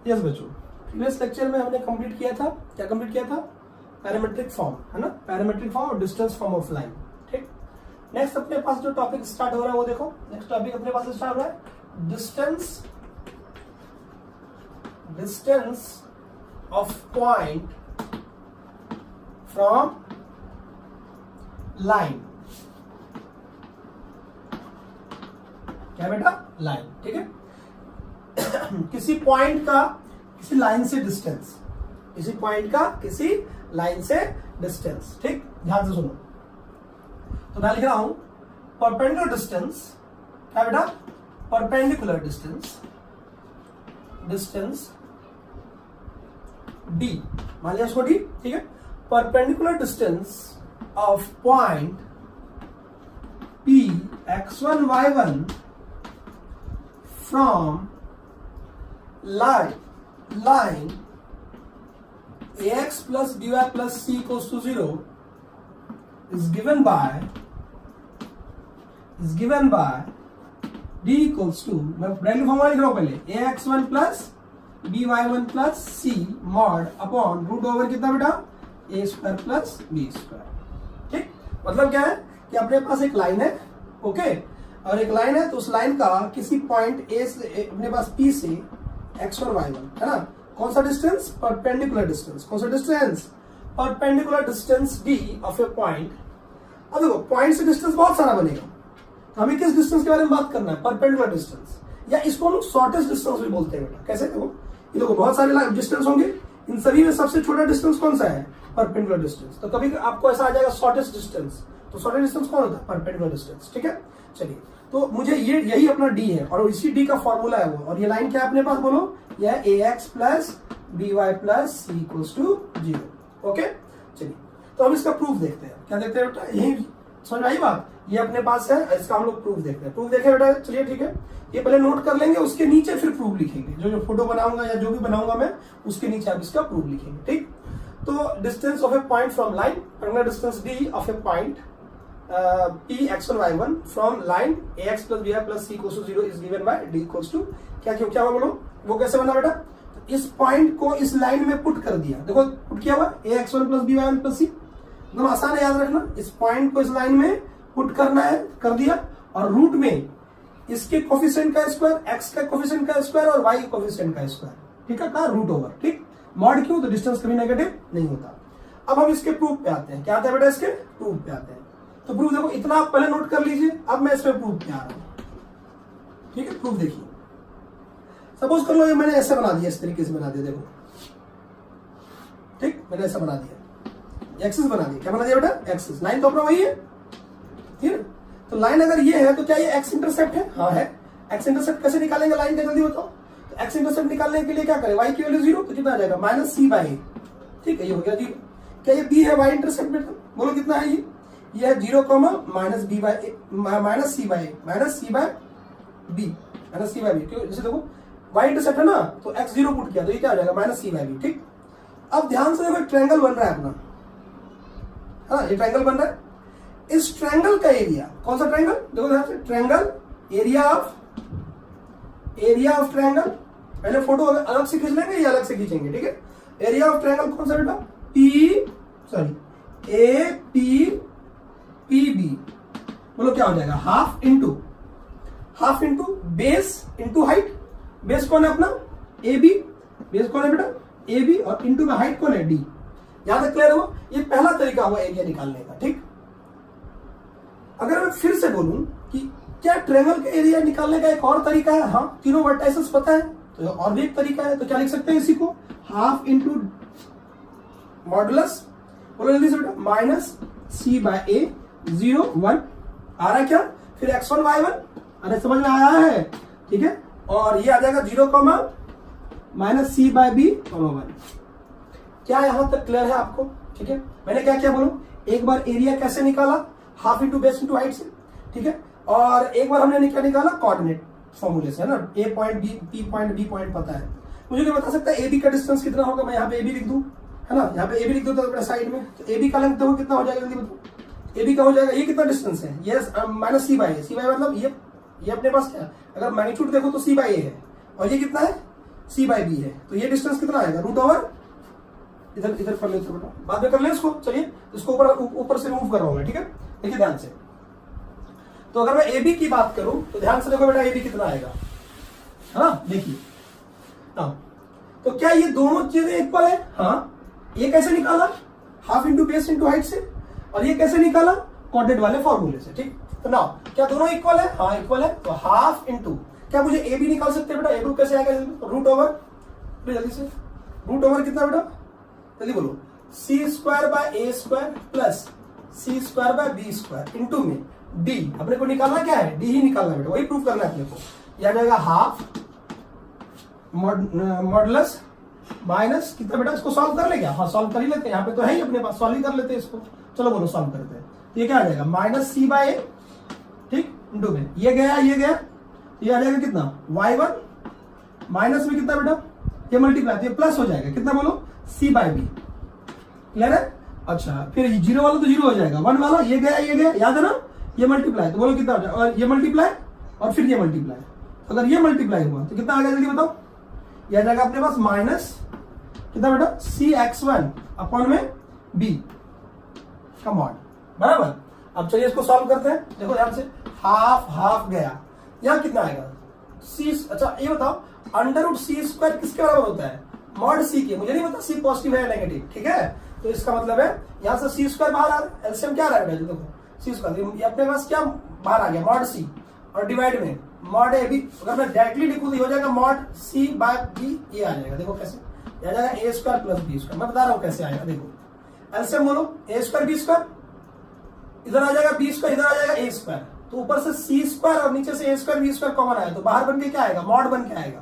Yes बच्चों, previous lecture में हमने कंप्लीट किया था, क्या कंप्लीट किया था? पैरामेट्रिक फॉर्म, है ना, पैरामेट्रिक फॉर्म और डिस्टेंस फॉर्म ऑफ लाइन। ठीक, नेक्स्ट अपने पास जो टॉपिक स्टार्ट हो रहा है वो देखो, नेक्स्ट टॉपिक अपने पास स्टार्ट हो रहा है distance of point from line. क्या बेटा? लाइन। ठीक है, किसी पॉइंट का किसी लाइन से डिस्टेंस, किसी पॉइंट का किसी लाइन से डिस्टेंस। ठीक, ध्यान से सुनो। तो मैं लिख रहा हूं परपेंडिकुलर डिस्टेंस। क्या बेटा? परपेंडिकुलर डिस्टेंस, डिस्टेंस डी, मान लिया उसको डी। ठीक है, perpendicular distance of point P x1 y1 from line ax plus by plus c equals to 0 is given by d equals to, मैं डायरेक्टली फॉर्मूला लिख रहा हूं पहले, ax1 plus by1 plus c mod upon root over कितना बेटा? a square plus b square. ठीक, मतलब क्या है कि अपने पास एक लाइन है, ओके, और एक लाइन है, तो उस लाइन का किसी पॉइंट ए से अपने पास P से x1 y1, है ना, कौन सा डिस्टेंस? Perpendicular distance. कौन सा distance? Perpendicular distance d of A point. अब देखो, पॉइंट से डिस्टेंस बहुत सारा बनेगा, तो हमें किस डिस्टेंस के बारे में बात करना है? परपेंडिकुलर डिस्टेंस, या इसको हम शॉर्टेस्ट डिस्टेंस भी बोलते हैं बेटा। कैसे? देखो, ये देखो बहुत सारे डिस्टेंस होंगे, इन सभी में सबसे छोटा डिस्टेंस कौन सा है? Perpendicular distance. तो कभी आपको ऐसा आ जाएगा शॉर्टेस्ट डिस्टेंस, तो शॉर्टेस्ट डिस्टेंस कौन होता है? Perpendicular distance. ठीक है, चलिए, तो मुझे ये यही अपना डी है और इसी डी का फॉर्मूला है वो, और ये लाइन क्या है अपने पास? बोलो, यह है ax plus by plus c equals to 0। Okay, चलिए, तो हम इसका प्रूफ देखते हैं। क्या देखते हैं बेटा? यही समझ आई बात? ये अपने पास है, इसका हम लोग प्रूफ देखते हैं। प्रूफ देखें बेटा, चलिए ठीक है, ये पहले नोट कर लेंगे, उसके नीचे फिर प्रूफ लिखेंगे। जो फोटो बनाऊंगा या जो भी बनाऊंगा मैं, उसके नीचे आप इसका प्रूफ लिखेंगे। ठीक, तो distance of A point from line, particular distance D of A point P x1 y1 from line ax plus by plus c equals to 0 is given by d equals to, क्या क्यों क्या हुआ बोलो? वो कैसे बना बेटा? इस पॉइंट को इस लाइन में पुट कर दिया। देखो पुट किया हुआ ax1 plus by1 plus c, एकदम आसान है याद रखना। इस पॉइंट को इस लाइन में पुट करना है, कर दिया, और रूट में इसके कोफिशिएंट का स्क्वायर, x का कोफिशिएंट का स्क्वायर और y कोफिशिएंट का स्क्वायर। ठीक है, कहा रूट ओवर। ठीक, मॉड क्यों? तो डिस्टेंस कभी नेगेटिव नहीं होता। अब हम इसके प्रूफ पे आते हैं। क्या आता है बेटा? इसके प्रूफ पे आते हैं। तो प्रूफ देखो, इतना आप पहले नोट कर लीजिए, अब मैं इसमें प्रूफ पे आ रहा हूं। ठीक है, प्रूफ देखिए। सपोज कर लो ये मैंने ऐसे बना दिया, इस तरीके से बना दिया, देखो, ठीक, मैंने ऐसा बना दिया, एक्सिस बना दिया। क्या बना दिया बेटा? एक्सिस। लाइन तो अपना वही है, ठीक है। तो लाइन अगर ये है तो क्या ये एक्स इंटरसेप्ट है? हाँ है। एक्स इंटरसेप्ट कैसे निकालेंगे लाइन का? जल्दी बताओ। तो एक्स इंटरसेप्ट निकालने के लिए क्या करें? वाई की वैल्यू 0, तो कितना आ जाएगा? Minus C by. ठीक है, ये हो गया 0। क्या ये बी है वाई इंटरसेप्ट बेटा? बोलो कितना है ये है 0, minus B by minus C by B, minus C by B. क्यों? जैसे देखो वाई इंटरसेप्ट है ना, तो एक्स 0 पुट किया तो ये क्या आ जाएगा? Minus C by B. ठीक, अब ध्यान से देखो, ट्रायंगल बन रहा है अपना, हाँ, ये ट्रायंगल बन रहा है। इस ट्रायंगल का एरिया, कौन सा ट्रायंगल? देखो ध्यान से, ट्रायंगल एरिया ऑफ ट्रायंगल। पहले फोटो अलग से खींच लेंगे या अलग से खींचेंगे? ठीक है, एरिया ऑफ ट्रायंगल कौन सा बेटा? A P B. बोलो क्या हो जाएगा? Half into base into height. Base कौन है अपना? A B. बेस कौन है बेटा? ए बी, और इंटू में हाइट कौन है? डी। यहां तक क्लियर हुआ? ये पहला तरीका हुआ एरिया निकालने का। ठीक, अगर मैं फिर से बोलूं कि क्या ट्रायंगल का एरिया निकालने का एक और तरीका है? हाँ, तीनों वर्टाइसेस पता है, तो और भी एक तरीका है। तो क्या लिख सकते हैं इसी को? हाफ इंटू मॉडुलस, बोलो जल्दी से बेटा, माइनस सी बाय ए 0 1 आ रहा है क्या? फिर x1 y1, अरे समझ में आया है? ठीक है, और ये आ जाएगा 0, माइनस सी बाय बी 1। क्या यहां तक क्लियर है आपको? ठीक है, मैंने क्या किया बोलो? एक बार एरिया कैसे निकाला? Half into base into height से। ठीक है, और एक बार हमने क्या निकाला? कोऑर्डिनेट फॉर्मूले से, है ना। A point B point B point पता है मुझे। क्या बता सकता है ए बी का डिस्टेंस कितना होगा? मैं यहाँ पे ए बी लिख दूं, है ना, यहाँ पे ए बी लिख दो तो साइड में। तो ए बी का लेंथ देखो कितना हो जाएगा, जल्दी बताओ। ए बी का हो जाएगा, ये कितना डिस्टेंस है? ये माइनस सी बाई मतलब ये अपने पास क्या, अगर मैग्नीट्यूड देखो तो सी बाई ए है, और ये कितना है? सी बाई बी है, तो ये डिस्टेंस कितना आएगा रूट ओवर, इधर इधर कर लेते बेटा, बाद में कर ले इसको। चलिए इसको ऊपर से रिमूव कर रहा हूं मैं, ठीक है। देखिए ध्यान से, तो अगर मैं ए बी की बात करूं तो ध्यान से देखो बेटा ए बी कितना आएगा, है ना। देखिए हाँ, तो क्या ये दोनों चीजें इक्वल है? हाँ। ये कैसे निकाला? Half into base into height से, और ये कैसे निकाला? कोऑर्डिनेट वाले फॉर्मूले से, ठीक। तो नाउ क्या दोनों इक्वल है? हाँ इक्वल है, तो हाफ इंटू, क्या मुझे ए बी निकाल सकते हैं बेटा? ए बी कैसे आएगा? रूट ओवर, जल्दी से, रूट ओवर कितना बेटा, जल्दी बोलो, C square by A square plus C square by B square into में डी। अपने को निकालना क्या है? डी ही निकालना बेटा, वही प्रूफ करना है अपने को। यह आ जाएगा हाफ मॉडुलस माइनस कितना बेटा, इसको सॉल्व कर ले क्या? हाँ सॉल्व कर ही लेते हैं, यहाँ पे तो है ही अपने पास, सॉल्व ही कर लेते हैं इसको। चलो बोलो सॉल्व करते हैं। ये क्या आ जाएगा? माइनस सी बाय ए, ठीक, इंटू में ये गया, ये आ जाएगा कितना? y1 माइनस में कितना बेटा, ये मल्टीप्लाई, तो ये प्लस हो जाएगा कितना बोलो? सी बाय बी। क्लियर है? अच्छा, फिर जीरो वाला तो जीरो हो जाएगा, 1 वाला ये गया, याद है ना, ये मल्टीप्लाई, तो बोलो कितना हो जाएगा? और ये मल्टीप्लाई और फिर ये मल्टीप्लाई, अगर ये मल्टीप्लाई हुआ तो कितना आ गया जल्दी बताओ? ये आ जाएगा अपने पास माइनस कितना बेटा? सी x1 अपॉन में बी का मॉड, बराबर। अब चलिए इसको सॉल्व करते हैं। देखो ध्यान से, हाफ हाफ गया, यहां कितना आएगा? सी, अच्छा ये बताओ अंडर रूट सी स्क्वायर किसके बराबर होता है? मॉड सी के। मुझे नहीं पता सी पॉजिटिव है या नेगेटिव, ठीक है। तो इसका मतलब है यहां से सी स्क्वायर बाहर आ रहा है, एलसीएम क्या आ रहा है बेटा? देखो सी स्क्वायर, अपने पास क्या बाहर आ गया? मॉड सी, और डिवाइड में मॉड ए बी। अगर मैं डायरेक्टली लिखूं तो हो जाएगा मॉड सी बाय बी, ये आ जाएगा। देखो कैसे, ये आ जाएगा ए स्क्वायर प्लस बी स्क्वायर। मैं बता रहा हूं कैसे आएगा, देखो एलसीएम बोलो, ए स्क्वायर बी स्क्वायर, इधर आ जाएगा बी स्क्वायर, इधर आ जाएगा ए स्क्वायर, तो ऊपर से सी स्क्वायर और नीचे से ए स्क्वायर बी स्क्वायर कॉमन आया, तो बाहर बन के क्या आएगा? मॉड बन के आएगा,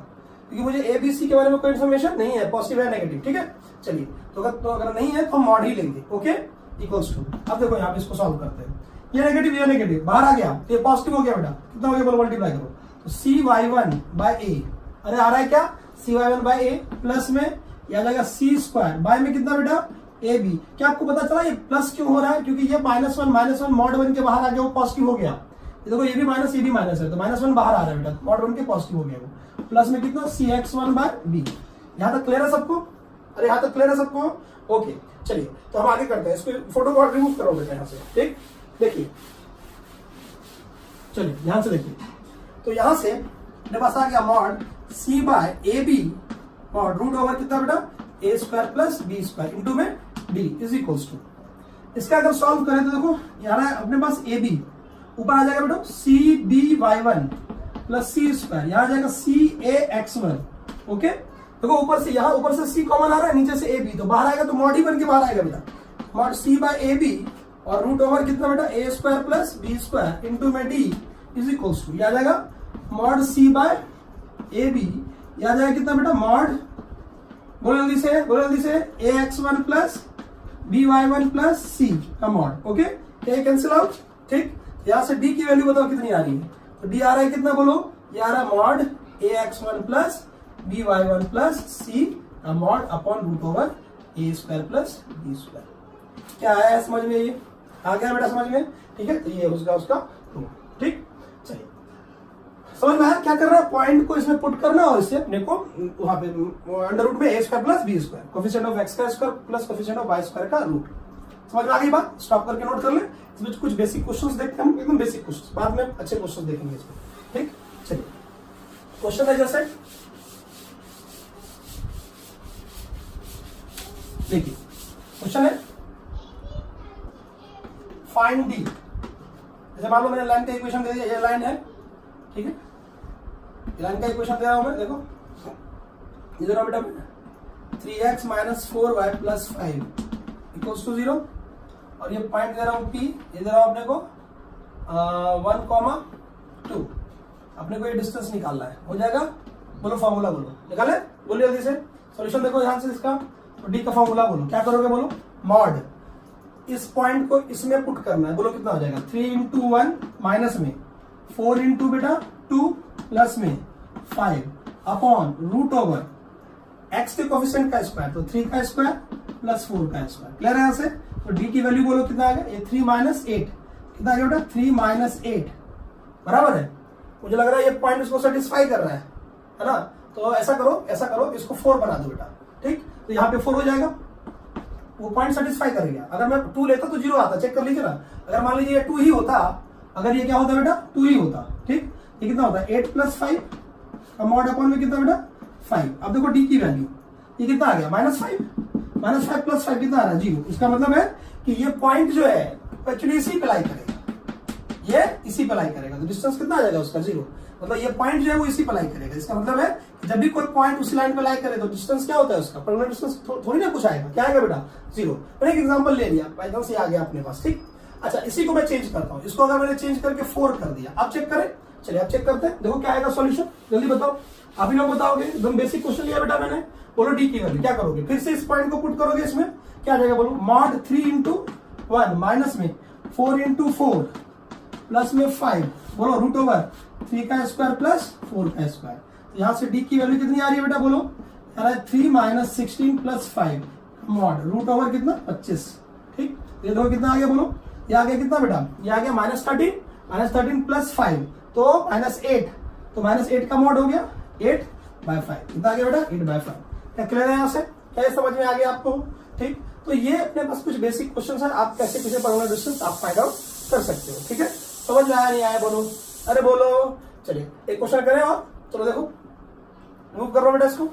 क्योंकि मुझे ए बी सी के बारे में कोई इन्फॉर्मेशन नहीं है, पॉजिटिव है नेगेटिव, ठीक है। चलिए तो अगर नहीं है तो हम मॉड ही लेंगे, ओके, इक्वल्स टू। अब देखो यहाँ पे इसको सॉल्व करते हैं, ये नेगेटिव बाहर आ गया, तो ये पॉजिटिव हो गया बेटा, कितना हो गया बोलो? मल्टीप्लाई करो, तो C Y one by A, अरे आ रहा है क्या? C Y one by A plus में ये आ जाएगा सी स्क्वायर बाय में कितना बेटा? A B. क्या आपको पता चला ये प्लस क्यों हो रहा है? क्योंकि ये -1 मॉड बन के बाहर आ गया, वो पॉजिटिव हो गया। ये देखो ये भी माइनस, ये भी माइनस है, तो -1 बाहर आ रहा है बेटा, मॉड बन के पॉजिटिव हो गया वो। प्लस में कितना? सी x1 बाय बी। यहां तक क्लियर है सबको? अरे यहां तक क्लियर है सबको? ओके चलिए तो हम आगे करते हैं, इसको फोटो को रिमूव करो बेटा यहाँ से, ठीक। देखिए चलिए ध्यान से देखिए, तो यहां से मेरे पास आ गया mod C by A B mod root over कितना बेटा? A square plus B square into में डी इज इक्वल्स टू। इसका अगर सॉल्व करें तो देखो यार अपने पास ए बी, ऊपर आ जाएगा बेटा C B Y one plus C square, यहां आ जाएगा C A X one, okay. देखो ऊपर से, यहाँ ऊपर से सी कॉमन आ रहा है, नीचे से ए बी, तो बाहर आएगा तो मॉड ही बन के बाहर आएगा बेटा, mod C by A B और रूट ओवर कितना बेटा? A square plus B square into में डी इज इक्वल्स टू, यह आ जाएगा mod C by A B, यह आ जाएगा कितना बेटा? मॉड, बोलो जल्दी से, A X one plus B Y one plus C का mod, okay. A cancel out, ठीक। यहां से डी की वैल्यू बताओ कितनी आ रही है? तो डी आ रहा है कितना बोलो? ये आ रहा है mod A X one plus B Y one plus C का mod upon root over A square plus B square. क्या आया समझ में? ये आ गया बेटा समझ में, ठीक है। तो ये उसका रूट, ठीक। चलिए समझ में आया क्या कर रहा है? पॉइंट को इसमें पुट करना और इससे अपने को वहां पे अंडर रूट में A square plus B square, coefficient of X का square plus coefficient of Y square का रूट। समझ में आ गई बात? स्टॉप करके नोट कर ले। इसमें कुछ बेसिक क्वेश्चंस देखते हैं हम, एकदम बेसिक क्वेश्चंस, बाद में अच्छे क्वेश्चंस देखेंगे इसमें, ठीक। चलिए क्वेश्चन है जैसे, देखिए क्वेश्चन है फाइंड डी। जैसे मान लो मैंने लाइन का इक्वेशन दे दिया, ये लाइन है, ठीक है, लाइन का इक्वेशन दे रहा हूं मैं, देखो इधर बेटा 3x minus 4y plus 5 equals to 0, और ये पॉइंट दे रहा हूं P, ये दे रहा हूं अपने को 1,2, अपने को ये डिस्टेंस निकालना है, हो जाएगा? बोलो फॉर्मूला बोलो, निकाले, बोलिए जल्दी से। सॉल्यूशन देखो ध्यान से इसका, तो डी का फॉर्मूला बोलो, क्या करोगे बोलो? मॉड इस पॉइंट को इसमें पुट करना है, बोलो कितना हो जाएगा? 3 इंटू 1 माइनस में 4 इंटू बेटा 2 प्लस में 5 अपॉन रूट ओवर एक्स के कोफिशिएंट का स्क्वायर, तो 3 का स्क्वायर प्लस 4 का स्क्वायर। क्लियर है यहाँ से? तो डी की वैल्यू बोलो कितना आ गया? ये 3 माइनस 8, कितना आ गया बेटा? 3 माइनस 8, बराबर है। मुझे लग रहा है ये पॉइंट इसको सेटिस्फाई कर रहा है ना? तो ऐसा करो इसको 4 बना दो बेटा, ठीक। तो यहाँ पे 4 हो जाएगा, वो पॉइंट सेटिस्फाई करेगा। अगर मैं 2 लेता तो 0 आता, चेक कर लीजिए ना। अगर मान लीजिए 2 ही होता, अगर ये क्या होता बेटा 2 ही होता, ठीक। ये कितना होता है 8 + 5 का मॉड अपॉन में कितना बेटा 5। अब देखो डी की वैल्यू ये कितना आ गया -5 + 5 कितना आ रहा है 0। इसका मतलब है कि ये पॉइंट जो है एक्चुअली इसी पे लाई करेगा, ये इसी पे लाई करेगा, तो डिस्टेंस कितना आ जाएगा उसका 0। मतलब ये पॉइंट जो है वो इसी पे लाई करेगा। इसका मतलब है कि जब भी कोई पॉइंट उसी लाइन पे लाई करे तो डिस्टेंस क्या होता है उसका, परमानेंट डिस्टेंस थोड़ी ना कुछ आएगा, क्या आएगा बेटा 0। मैंने एक एग्जांपल ले लिया, बाय चांस ये आ गया अपने पास, ठीक। अच्छा इसी को मैं चेंज करता हूँ, इसको अगर मैंने चेंज करके 4 कर दिया, अब चेक करें, चलिए अब चेक करते हैं, देखो क्या आएगा सॉल्यूशन, जल्दी बताओ। आप ही लोग बताओगे, एकदम बेसिक क्वेश्चन लिया बेटा मैंने। बोलो डी की वैल्यू क्या करोगे, फिर से इस पॉइंट को पुट करोगे, इसमें क्या आ जाएगा बोलो, मॉड 3 × 1 माइनस में 4 × 4 प्लस में 5, बोलो √3 का स्क्वायर प्लस 4 का स्क्वायर। यहाँ से डी की वैल्यू कितनी आ रही है बेटा बोलो, आ रहा है 3 - 16 + 5 मॉड √, कितना 25, ठीक। ये देखो कितना आ गया बोलो, ये आ गया कितना बेटा, ये आ गया -13 + 5 तो -8, तो -8 का मॉड हो गया 8/5, कितना आ गया बेटा 8/5। क्या क्लियर है यहाँ से, क्या समझ में आ गया आपको, ठीक। तो ये अपने पास कुछ बेसिक क्वेश्चन है, आप कैसे किसी परमानेंट डिस्टेंस आप फाइंड आउट कर सकते हो, ठीक है। समझ में आया नहीं आया बोलो, अरे बोलो। चलिए एक क्वेश्चन करें और चलो देखो, मूव कर रहा हूं बेटा इसको।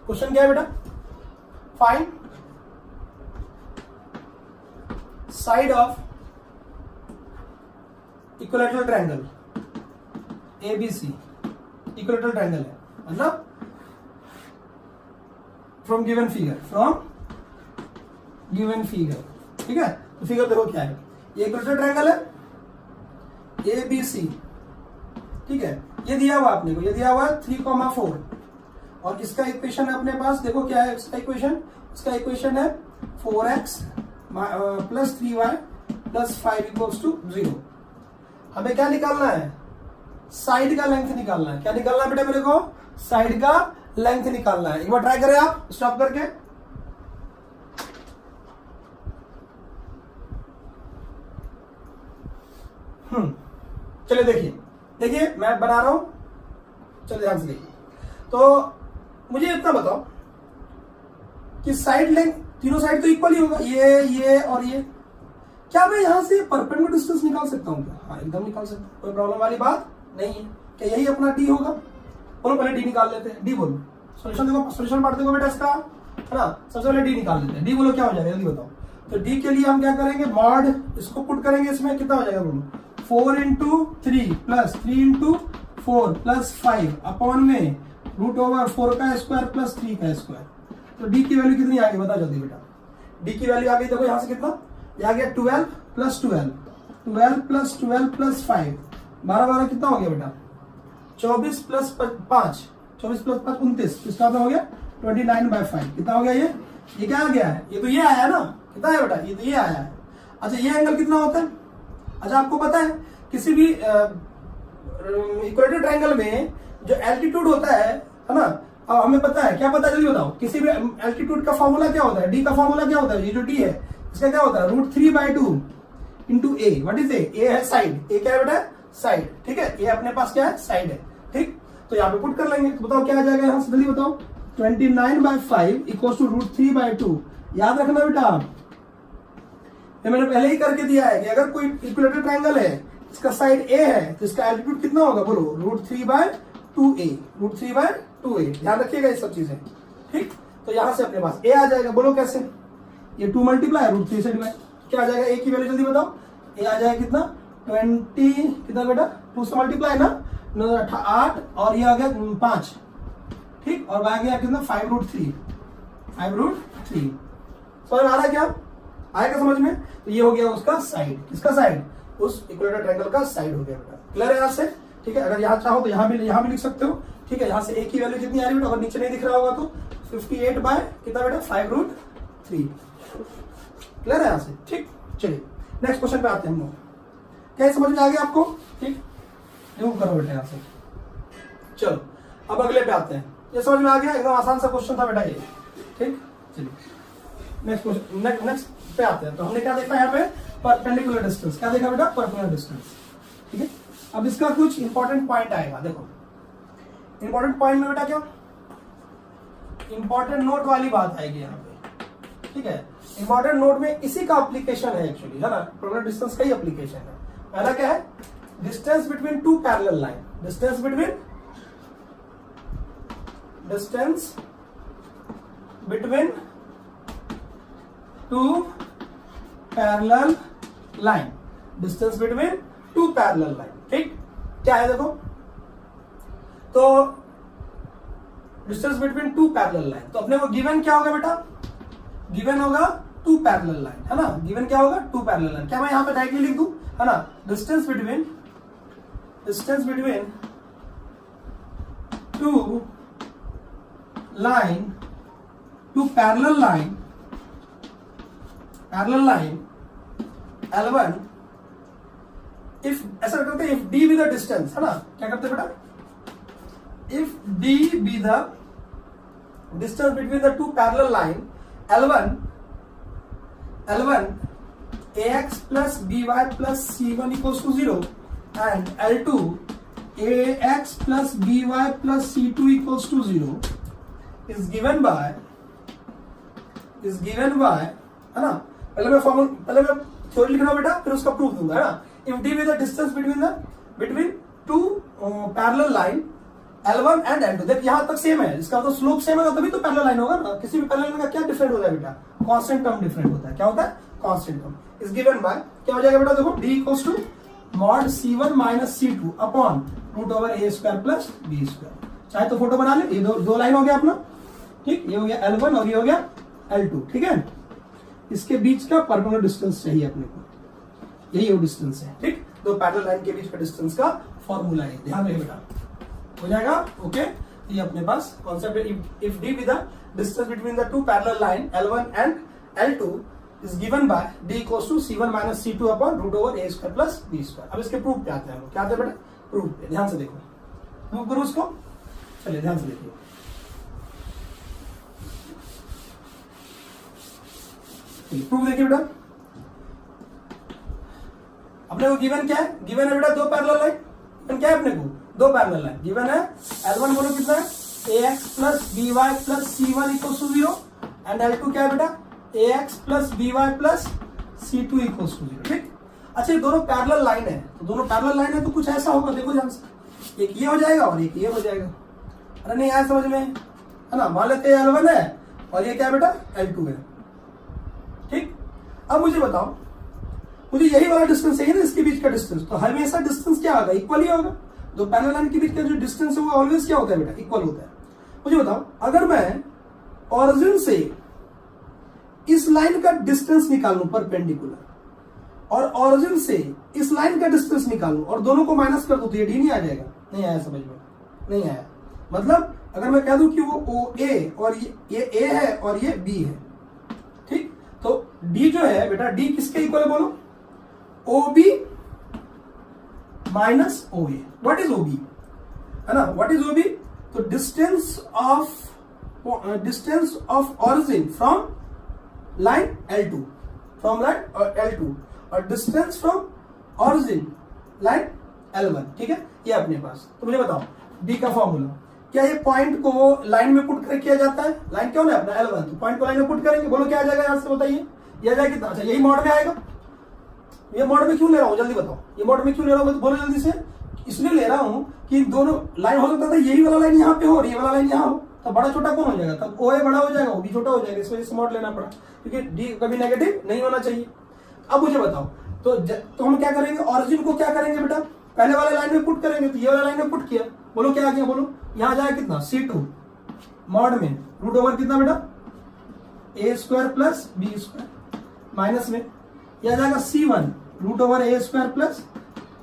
क्वेश्चन क्या है बेटा, find side of equilateral triangle ABC, equilateral triangle है, मतलब फ्रॉम गिवन फिगर, ठीक है। तो फिगर देखो क्या है, ये इक्विलैटरल ट्रायंगल है ABC, ठीक है। ये दिया हुआ आपने को, ये दिया हुआ है 3,4 और इसका इक्वेशन है अपने पास, देखो क्या है इसका इक्वेशन, है 4x + 3y + 5 = 0। हमें क्या निकालना है, साइड का लेंथ निकालना है। क्या निकालना है बेटा मेरे को, साइड का लेंथ निकालना है। एक बार ट्राई करें आप स्टॉप करके, चलिए देखिए मैं बना रहा हूं, चलिए ध्यान से देखिए। तो मुझे इतना बताओ कि साइड लेंथ, तीनों साइड तो इक्वल ही होगा, ये और ये, क्या मैं यहां से परपेंडिकुलर डिस्टेंस निकाल सकता हूं क्या, हाँ एकदम निकाल सकता हूं, कोई प्रॉब्लम वाली बात नहीं है। क्या यही अपना डी होगा, बोलो पहले डी निकाल लेते हैं, डी बोलो, सोल्यूशन देखो, सोल्यूशन पार्ट देखो बेटा इसका, है ना। सबसे पहले डी निकाल लेते हैं, डी बोलो क्या हो जाएगा जल्दी बताओ। तो डी के लिए हम क्या करेंगे, मॉड इसको पुट करेंगे, इसमें कितना हो जाएगा बोलो, 4 × 3 + 3 × 4 + 5 अपॉन में √4 का स्क्वायर प्लस 3 का स्क्वायर। तो डी की वैल्यू कितनी आ गई बताओ जल्दी बेटा, डी की वैल्यू आ गई, देखो यहां से कितना, ये आ गया 12 + 12 + 12 + 5 12 कितना हो गया बेटा, 24 + 5 29, इसका मतलब हो गया 29/5, कितना हो गया ये क्या आ गया है, ये तो ये आया है ना, कितना है बेटा, ये तो ये आया है। अच्छा ये एंगल कितना होता है, अच्छा आपको पता है किसी भी इक्वेटर ट्रायंगल में जो एल्टीट्यूड होता है ना, अब हमें पता है, क्या पता जल्दी बताओ, किसी भी एल्टीट्यूड का फॉर्मूला क्या होता है, डी का फॉर्मूला क्या होता है, ये जो डी है इसका क्या होता है, √3/2 × a, व्हाट इज ए है साइड, ए क्या है बेटा साइड, ठीक है, ये अपने पास क्या है साइड है, ठीक। तो यहाँ पे पुट कर लेंगे, तो बताओ क्या आ जाएगा यहाँ से जल्दी बताओ, 29/5 = √3/2। याद रखना बेटा, ये मैंने पहले ही करके दिया है कि अगर कोई इक्विलैटरल ट्रायंगल है, इसका साइड ए है, तो इसका एल्टीट्यूड कितना होगा बोलो, √3/2a, ध्यान रखिएगा ये सब चीजें, ठीक। तो यहां से अपने पास ए आ जाएगा, बोलो कैसे, ये 2 × √3 से डिवाइड, क्या आ जाएगा ए की वैल्यू जल्दी बताओ, ए आ जाएगा कितना 20, कितना बेटा 2 से मल्टीप्लाई ना 8 और ये आ गया 5, ठीक, और आ गया कितना 5√3 समझ में आ रहा है क्या, आएगा समझ में। तो ये हो गया उसका साइड, किसका साइड, उस इक्विलैटरल ट्रायंगल का साइड हो गया बेटा, क्लियर है यहाँ से, ठीक है। अगर यहाँ चाहो तो यहाँ भी लिख सकते हो, ठीक है। यहाँ से ए की वैल्यू कितनी आ रही है बेटा, अगर नीचे नहीं दिख रहा होगा तो 58 कितना बेटा 5√3, क्लियर है यहाँ से, ठीक। चलिए नेक्स्ट क्वेश्चन पे आते हैं हम लोग, क्या समझ में आ गया आपको, ठीक, रिमूव करो बेटा यहाँ से। चलो अब अगले पे आते हैं, ये समझ में आ गया, एकदम आसान सा क्वेश्चन था बेटा ये, ठीक। चलिए नेक्स्ट क्वेश्चन, नेक्स्ट पे आते हैं। तो हमने क्या देखा यहाँ पे, परपेंडिकुलर डिस्टेंस, क्या देखा बेटा परपेंडिकुलर डिस्टेंस, ठीक है। अब इसका कुछ इंपॉर्टेंट पॉइंट आएगा, देखो इंपॉर्टेंट पॉइंट में बेटा क्या इंपॉर्टेंट नोट वाली बात आएगी यहाँ पे, ठीक है। इंपॉर्टेंट नोट में इसी का एप्लीकेशन है एक्चुअली, है ना, प्रोग्राम डिस्टेंस का ही एप्लीकेशन है। पहला क्या है, distance between two parallel line, distance between two parallel line, distance between two parallel line, ठीक। क्या है देखो, तो distance between two parallel line, तो अपने को गिवन क्या होगा बेटा, गिवन होगा टू पैरेलल लाइन, है ना, गिवन क्या होगा टू पैरेलल लाइन। क्या मैं यहां पे डायरेक्टली लिख दूं, है ना, distance between two line, two parallel line L1, if ऐसा करते हैं, if D be the distance, है ना, क्या करते हैं बेटा, if D be the distance between the two parallel line L1 ax plus by plus c1 equals to 0 and L2 ax plus by plus c2 equals to 0 is given by, है ना, पहले मैं थ्योरी लिख रहा हूं बेटा, फिर उसका प्रूफ दूंगा, है ना। If D with the distance between two parallel line L1 and L2, देख यहां तक सेम है, इसका तो स्लोप सेम है तभी तो पैरेलल लाइन होगा ना। किसी भी पैरेलल लाइन का क्या डिफरेंट होता है बेटा, कांस्टेंट टर्म डिफरेंट होता है। क्या होता है, constant term. Is given by, क्या हो जाएगा बेटा, देखो D equals to mod C1 minus C2 upon root over a square plus b square. चाहे तो फोटो बना ले, ये दो लाइन हो गया अपना, ठीक, ये हो गया L1 और ये हो गया L2, ठीक है। इसके बीच का परपेंडिकुलर डिस्टेंस चाहिए अपने को, यही वो डिस्टेंस है, ठीक। दो पैरेलल लाइन के बीच का डिस्टेंस का फॉर्मूला है, ध्यान रखिए बेटा, हो जाएगा ओके। ये अपने पास कॉन्सेप्ट है, if D with the distance between the two parallel line L1 and L2 is given by D equals to C1 minus C2 upon root over a square plus b square. अब इसके proof क्या आते हैं, क्या आते हैं बेटा, proof पे ध्यान से देखो, प्रूफ करो उसको, चलिए ध्यान से देखिए। प्रूफ देखिए बेटा, अपने को गिवन क्या है, गिवन है बेटा दो पैरेलल लाइन, गिवन क्या है अपने को, दो पैरेलल लाइन गिवन है। L1 बोलो कितना है, ax plus by plus c1 equals to 0 and L2 क्या है बेटा, ax plus by plus c2 equals to 0, ठीक। अच्छा ये दोनों पैरेलल लाइन है, तो दोनों पैरेलल लाइन है तो कुछ ऐसा होगा, देखो ध्यान से, एक ये हो जाएगा और एक ये हो जाएगा। अरे नहीं आया समझ में, है ना, मान लेते हैं L1 है और ये क्या है बेटा L2 है, ठीक। अब मुझे बताओ, मुझे यही वाला डिस्टेंस चाहिए ना, इसके बीच का डिस्टेंस, तो हमेशा डिस्टेंस क्या होगा, इक्वल ही होगा। दो पैरेलल लाइन के बीच का जो डिस्टेंस है वो ऑलवेज क्या होता है बेटा, इक्वल होता है। मुझे बताओ, अगर मैं ओरिजिन से इस लाइन का डिस्टेंस निकालूं परपेंडिकुलर, और ओरिजिन से इस लाइन का डिस्टेंस निकालूं और दोनों को माइनस कर दूं, तो ये D नहीं आ जाएगा, नहीं आया समझ में, नहीं आया। मतलब अगर मैं कह दूं कि वो OA और ये A है और ये B है, ठीक, तो D जो है बेटा, D किसके इक्वल है बोलो, OB minus OA। What is OB, है ना, व्हाट इज OB, तो distance of origin from line L2, from line L2 और distance from origin line L1, ठीक है, ये अपने पास। तो मुझे बताओ D का फॉर्मूला क्या, ये पॉइंट को लाइन में पुट कर किया जाता है, लाइन क्यों है अपना L1, तो पॉइंट को लाइन में पुट करेंगे, बोलो क्या आ जाएगा यहां से, बताइए ये आ जाएगा कितना। अच्छा यही मॉड में आएगा, ये मॉड में क्यों ले रहा हूं जल्दी बताओ, ये मॉड में क्यों ले रहा हूं बोलो जल्दी से। इसलिए ले रहा हूं कि दोनों लाइन हो सकता था यही वाला लाइन यहाँ पे हो और ये वाला लाइन यहाँ हो, तब बड़ा छोटा कौन हो जाएगा, तब OA बड़ा हो जाएगा, OB छोटा हो जाएगा, इस वजह से मॉड लेना पड़ा, क्योंकि D कभी नेगेटिव नहीं होना चाहिए। अब मुझे बताओ, तो हम क्या करेंगे, ऑरिजिन को क्या करेंगे बेटा, पहले वाले लाइन में पुट करेंगे, तो ये वाला लाइन में पुट किया, बोलो क्या आ गया, बोलो यहाँ जाएगा कितना, C2 मॉड में रूट ओवर कितना बेटा, a square plus b square minus में यह आ जाएगा C1 root over a square plus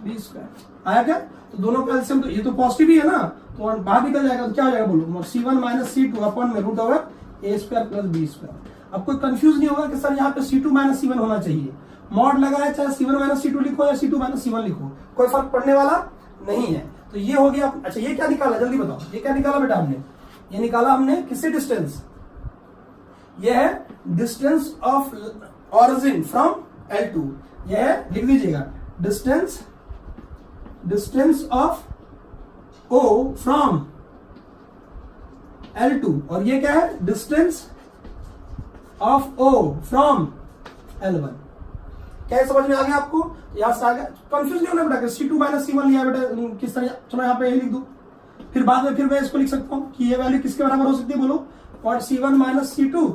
b square. आया क्या, तो दोनों का एलसीएम, तो ये तो पॉजिटिव ही है ना, तो बाहर निकल जाएगा, तो क्या हो जाएगा बोलो, C1 माइनस C2 अपॉन में root over a square plus b square. अब कोई कंफ्यूज नहीं होगा कि सर यहाँ पे C2 माइनस C1 होना चाहिए, मॉड लगा है, चाहे C1 माइनस C2 लिखो या C2 माइनस C1 लिखो, कोई फर्क पड़ने वाला नहीं है। तो ये हो गया। अच्छा ये क्या निकाला जल्दी बताओ, ये क्या निकाला बेटा हमने, ये निकाला हमने किससे डिस्टेंस, ये है distance of origin from L2, ये है लिख दीजिएगा distance distance of O from L2 और ये क्या है distance of O from L1। क्या है समझ में आ गया आपको? यहां से आ गया, कंफ्यूज नहीं होना बेटा। C2 माइनस C1 लिया बेटा किस तरह, चलो यहाँ पे यही लिख दूं, फिर बाद में फिर मैं इसको लिख सकता हूँ कि ये वैल्यू किसके बराबर हो सकती है बोलो, और C1 माइनस C2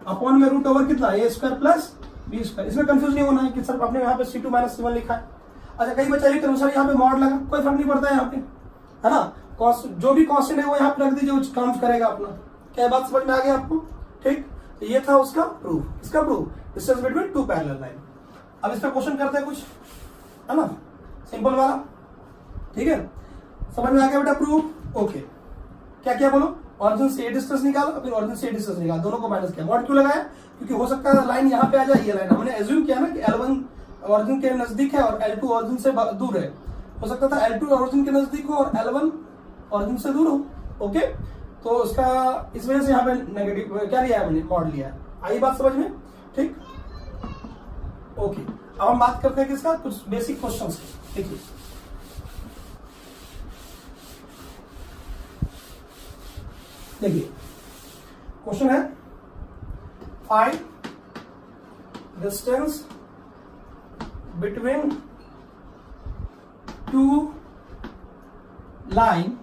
अपॉन में रूट ओवर कितना A square plus B square. इसमें कंफ्यूज नहीं होना है कि सर आपने यहाँ पे C2 माइनस C1 लिखा है। अच्छा कई बच्चा ये करो सर यहाँ पे मॉड लगा, कोई फर्क नहीं पड़ता है यहाँ पे, है ना। जो भी कॉन्स्टेंट है वो यहाँ पे रख दीजिए, वो काम करेगा अपना। क्या बात समझ में आ गया आपको? ठीक, तो ये था उसका प्रूफ। इसका proof distance between two parallel line. अब इस पर क्वेश्चन करते हैं कुछ, है ना, सिंपल वाला। ठीक है, समझ में आ गया बेटा प्रूफ? ओके, क्या क्या बोलो, ऑरिजिन से डिस्टेंस निकाला, फिर ऑरिजिन से डिस्टेंस निकाला, दोनों को माइनस किया। मॉड क्यों लगाया? क्योंकि हो सकता है लाइन यहाँ पे आ जाए, ये लाइन हमने एज्यूम किया ना कि L1 ऑरिजिन के नजदीक है और L2 ऑरिजिन से दूर है। हो सकता था L2 ऑरिजिन के नजदीक हो और L1 ऑरिजिन से दूर हो। ओके, तो उसका इस वजह से यहाँ पे नेगेटिव क्या लिया है, हमने मॉड लिया है। आई बात समझ में? ठीक, ओके। अब हम बात करते हैं किसका, कुछ बेसिक क्वेश्चन की। देखिए देखिए क्वेश्चन है, find distance between two line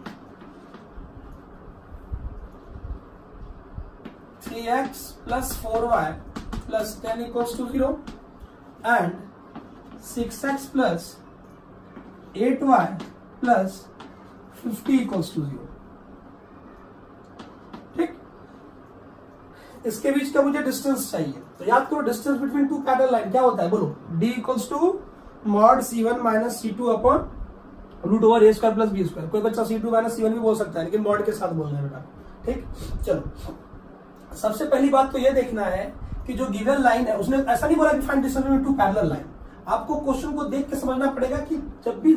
3x plus 4y plus 10 equals to 0 and 6x plus 8y plus 50 equals to 0। ठीक, इसके बीच का मुझे डिस्टेंस चाहिए। तो याद करो distance between two parallel line क्या होता है बोलो, d equals to mod C1 minus C2 upon root over A square plus B square. कोई बच्चा C2 माइनस C1 भी बोल सकता है, लेकिन मॉड के साथ बोलना है बेटा। ठीक, चलो सबसे पहली बात तो ये देखना है कि जो गिवन लाइन है उसने ऐसा नहीं बोला कि find distance between two parallel line. आपको क्वेश्चन को देख के समझना पड़ेगा कि जब भी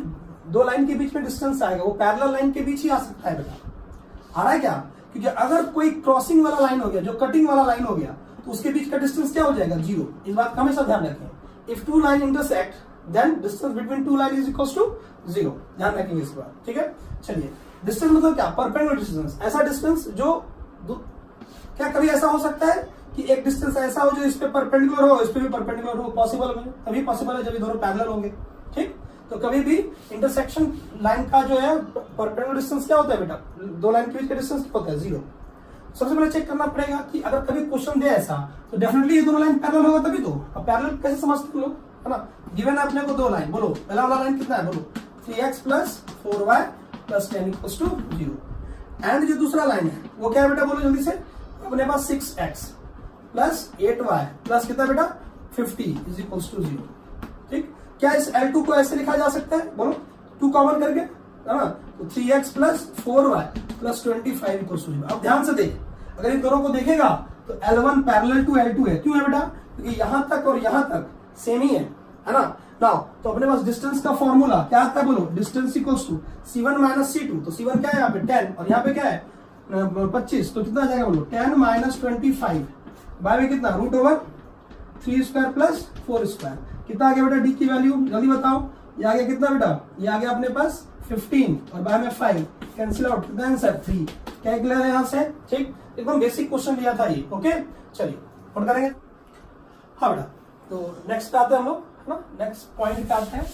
दो लाइन के बीच में डिस्टेंस आएगा वो पैरेलल लाइन के बीच ही आ सकता है बेटा। आ रहा है क्या? क्योंकि अगर कोई क्रॉसिंग वाला लाइन हो गया, जो कटिंग वाला लाइन हो गया, तो उसके बीच का डिस्टेंस क्या हो जाएगा, 0। इस बात का हमेशा ध्यान रखें। If two line intersect then distance between two line is equals to 0। ध्यान रखेंगे इस बात। ठीक है, चलिए डिस्टेंस मतलब क्या, परपेंडिकुलर डिस्टेंस। ऐसा डिस्टेंस जो क्या कभी ऐसा हो सकता है कि एक डिस्टेंस ऐसा हो जो इस पे परपेंडिकुलर हो, इस पे भी परपेंडिकुलर हो, पॉसिबल है, तभी पॉसिबल है जब ये दोनों पैरेलल होंगे। ठीक, तो कभी भी इंटरसेक्शन लाइन का जो है परपेंडिकुलर डिस्टेंस क्या होता है बेटा, दो लाइन के बीच का डिस्टेंस होता है 0। सबसे पहले चेक करना पड़ेगा कि अगर कभी क्वेश्चन दे ऐसा तो डेफिनेटली ये दोनों लाइन पैरेलल होगा तभी तो। अब पैरेलल कैसे समझते हो लोग, है ना। गिवन है अपने को दो लाइन, बोलो पहला वाला लाइन कितना है, बोलो 3x plus 4y plus 10 equals to 0। And जो दूसरा लाइन है वो क्या है बेटा, बोलो जल्दी से। अपने पास 6x प्लस 8y प्लस कितना बेटा 50 इज इक्वल्स टू 0। ठीक, क्या इस L2 को ऐसे लिखा जा सकता है, बोलो 2 कॉमन करके, है ना। तो 3x plus 4y plus 25 equals to 0। अब ध्यान से देख, अगर इन दोनों को देखेगा तो L1 पैरेलल टू L2 है। क्यों है बेटा, क्योंकि यहां तक और यहां तक सेम ही है ना। नाउ तो अपने पास डिस्टेंस का फॉर्मूला क्या आता है, बोलो distance equals to C1 minus C2। तो C1 क्या है यहाँ पे 10 और यहाँ पे क्या है 25, तो कितना आ जाएगा बोलो 10 माइनस 25 बाय में कितना root over 3 square plus 4 square. कितना आ गया बेटा डी की वैल्यू, जल्दी बताओ। ये आ गया कितना बेटा, ये आ गया अपने पास 15 और बाय में 5 कैंसिल आउट, कितना आंसर 3। क्या क्लियर है यहाँ से? ठीक, एकदम बेसिक क्वेश्चन लिया था ये। ओके, चलिए और करेंगे। हाँ बेटा, तो नेक्स्ट पे आते हैं हम लोग, है ना। नेक्स्ट पॉइंट पे आते हैं।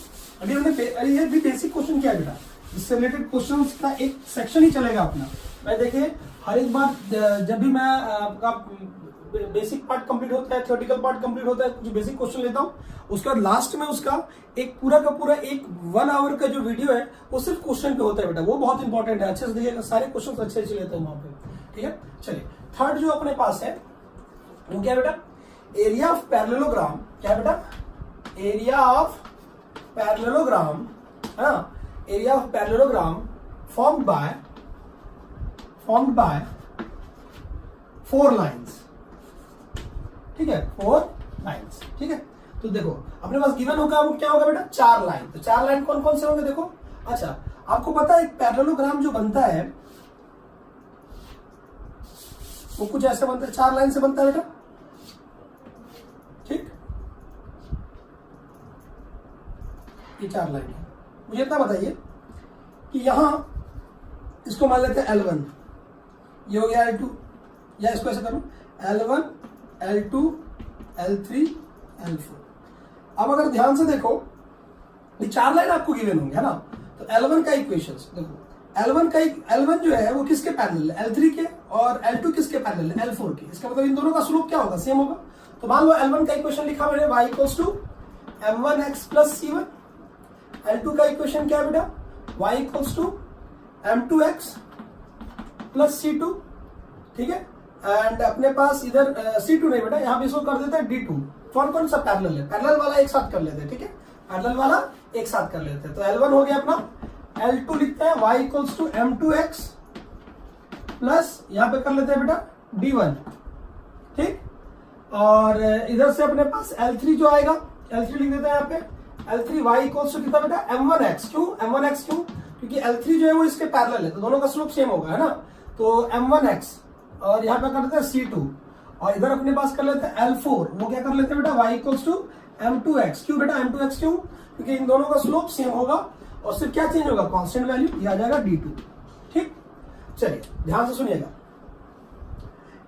अभी हमने ये भी बेसिक क्वेश्चन किया बेटा, इससे रिलेटेड क्वेश्चंस का एक सेक्शन ही चलेगा अपना। मैं देखिए हर एक बार जब भी मैं आपका बेसिक पार्ट कंप्लीट होता है, थ्योरेटिकल पार्ट कंप्लीट होता है, कुछ बेसिक क्वेश्चन लेता हूँ, उसके बाद लास्ट में उसका एक पूरा का पूरा एक 1 आवर का जो वीडियो है वो सिर्फ क्वेश्चन पे होता है बेटा। वो बहुत इंपॉर्टेंट है, अच्छे से देखिएगा, सारे क्वेश्चन अच्छे अच्छे लेते हैं वहां पे। ठीक है, चलिए थर्ड जो अपने पास है वो क्या बेटा, एरिया ऑफ पैरेललोग्राम। क्या बेटा, एरिया ऑफ पैरेललोग्राम, है ना। Area of parallelogram formed by 4 lines. ठीक है, 4 लाइन्स। ठीक है, तो देखो अपने पास गिवन होगा वो क्या होगा बेटा, 4 लाइन। तो 4 लाइन कौन कौन से होंगे देखो। अच्छा, आपको पता है एक पैरेललोग्राम जो बनता है वो कुछ ऐसे बनता है, 4 लाइन से बनता है बेटा। ठीक, ये 4 लाइन है, मुझे इतना बताइए कि यहां इसको मान लेते हैं L1, ये हो गया L2, या इसको ऐसे करूं L1, L2, L3, L4। अब अगर ध्यान से देखो ये 4 लाइन आपको गिवन होंगे, है ना। तो L1 का इक्वेशंस देखो, L1 जो है वो किसके पैरेलल है, L3 के, और L2 किसके पैरेलल है, L4 के। इसका मतलब इन दोनों का स्लोप क्या होगा, सेम होगा। तो मान लो L1 का इक्वेशन लिखा मैंने y equals to m1x plus c1। L2 का इक्वेशन क्या है बेटा, y equals to m2x plus c2, ठीक है। एंड अपने पास इधर c2 नहीं बेटा, यहाँ पे इसको कर देते हैं d2। कौन कौन सा पैरेलल है, पैरेलल वाला एक साथ कर लेते हैं, ठीक है, पैरेलल वाला एक साथ कर लेते हैं। तो L1 हो गया अपना, L2 लिखते हैं y equals to m2x plus यहाँ पे कर लेते हैं बेटा d1, ठीक। और इधर से अपने पास L3 जो आएगा, L3 लिख देते हैं यहाँ पे, L3 y इक्वल्स टू कितना बेटा m1x। क्यों m1x, क्यों, क्योंकि L3 जो है वो इसके पैरेलल है, तो दोनों का स्लोप सेम होगा, है ना। तो m1x और यहाँ पे कर लेते हैं c2, और इधर अपने पास कर लेते हैं L4, वो क्या कर लेते हैं बेटा y इक्वल्स टू m2x। क्यों बेटा m2x, क्यों, क्योंकि इन दोनों का स्लोप सेम होगा, और सिर्फ क्या चेंज होगा, कांस्टेंट वैल्यू, ये आ जाएगा d2, ठीक। चलिए ध्यान से सुनिएगा,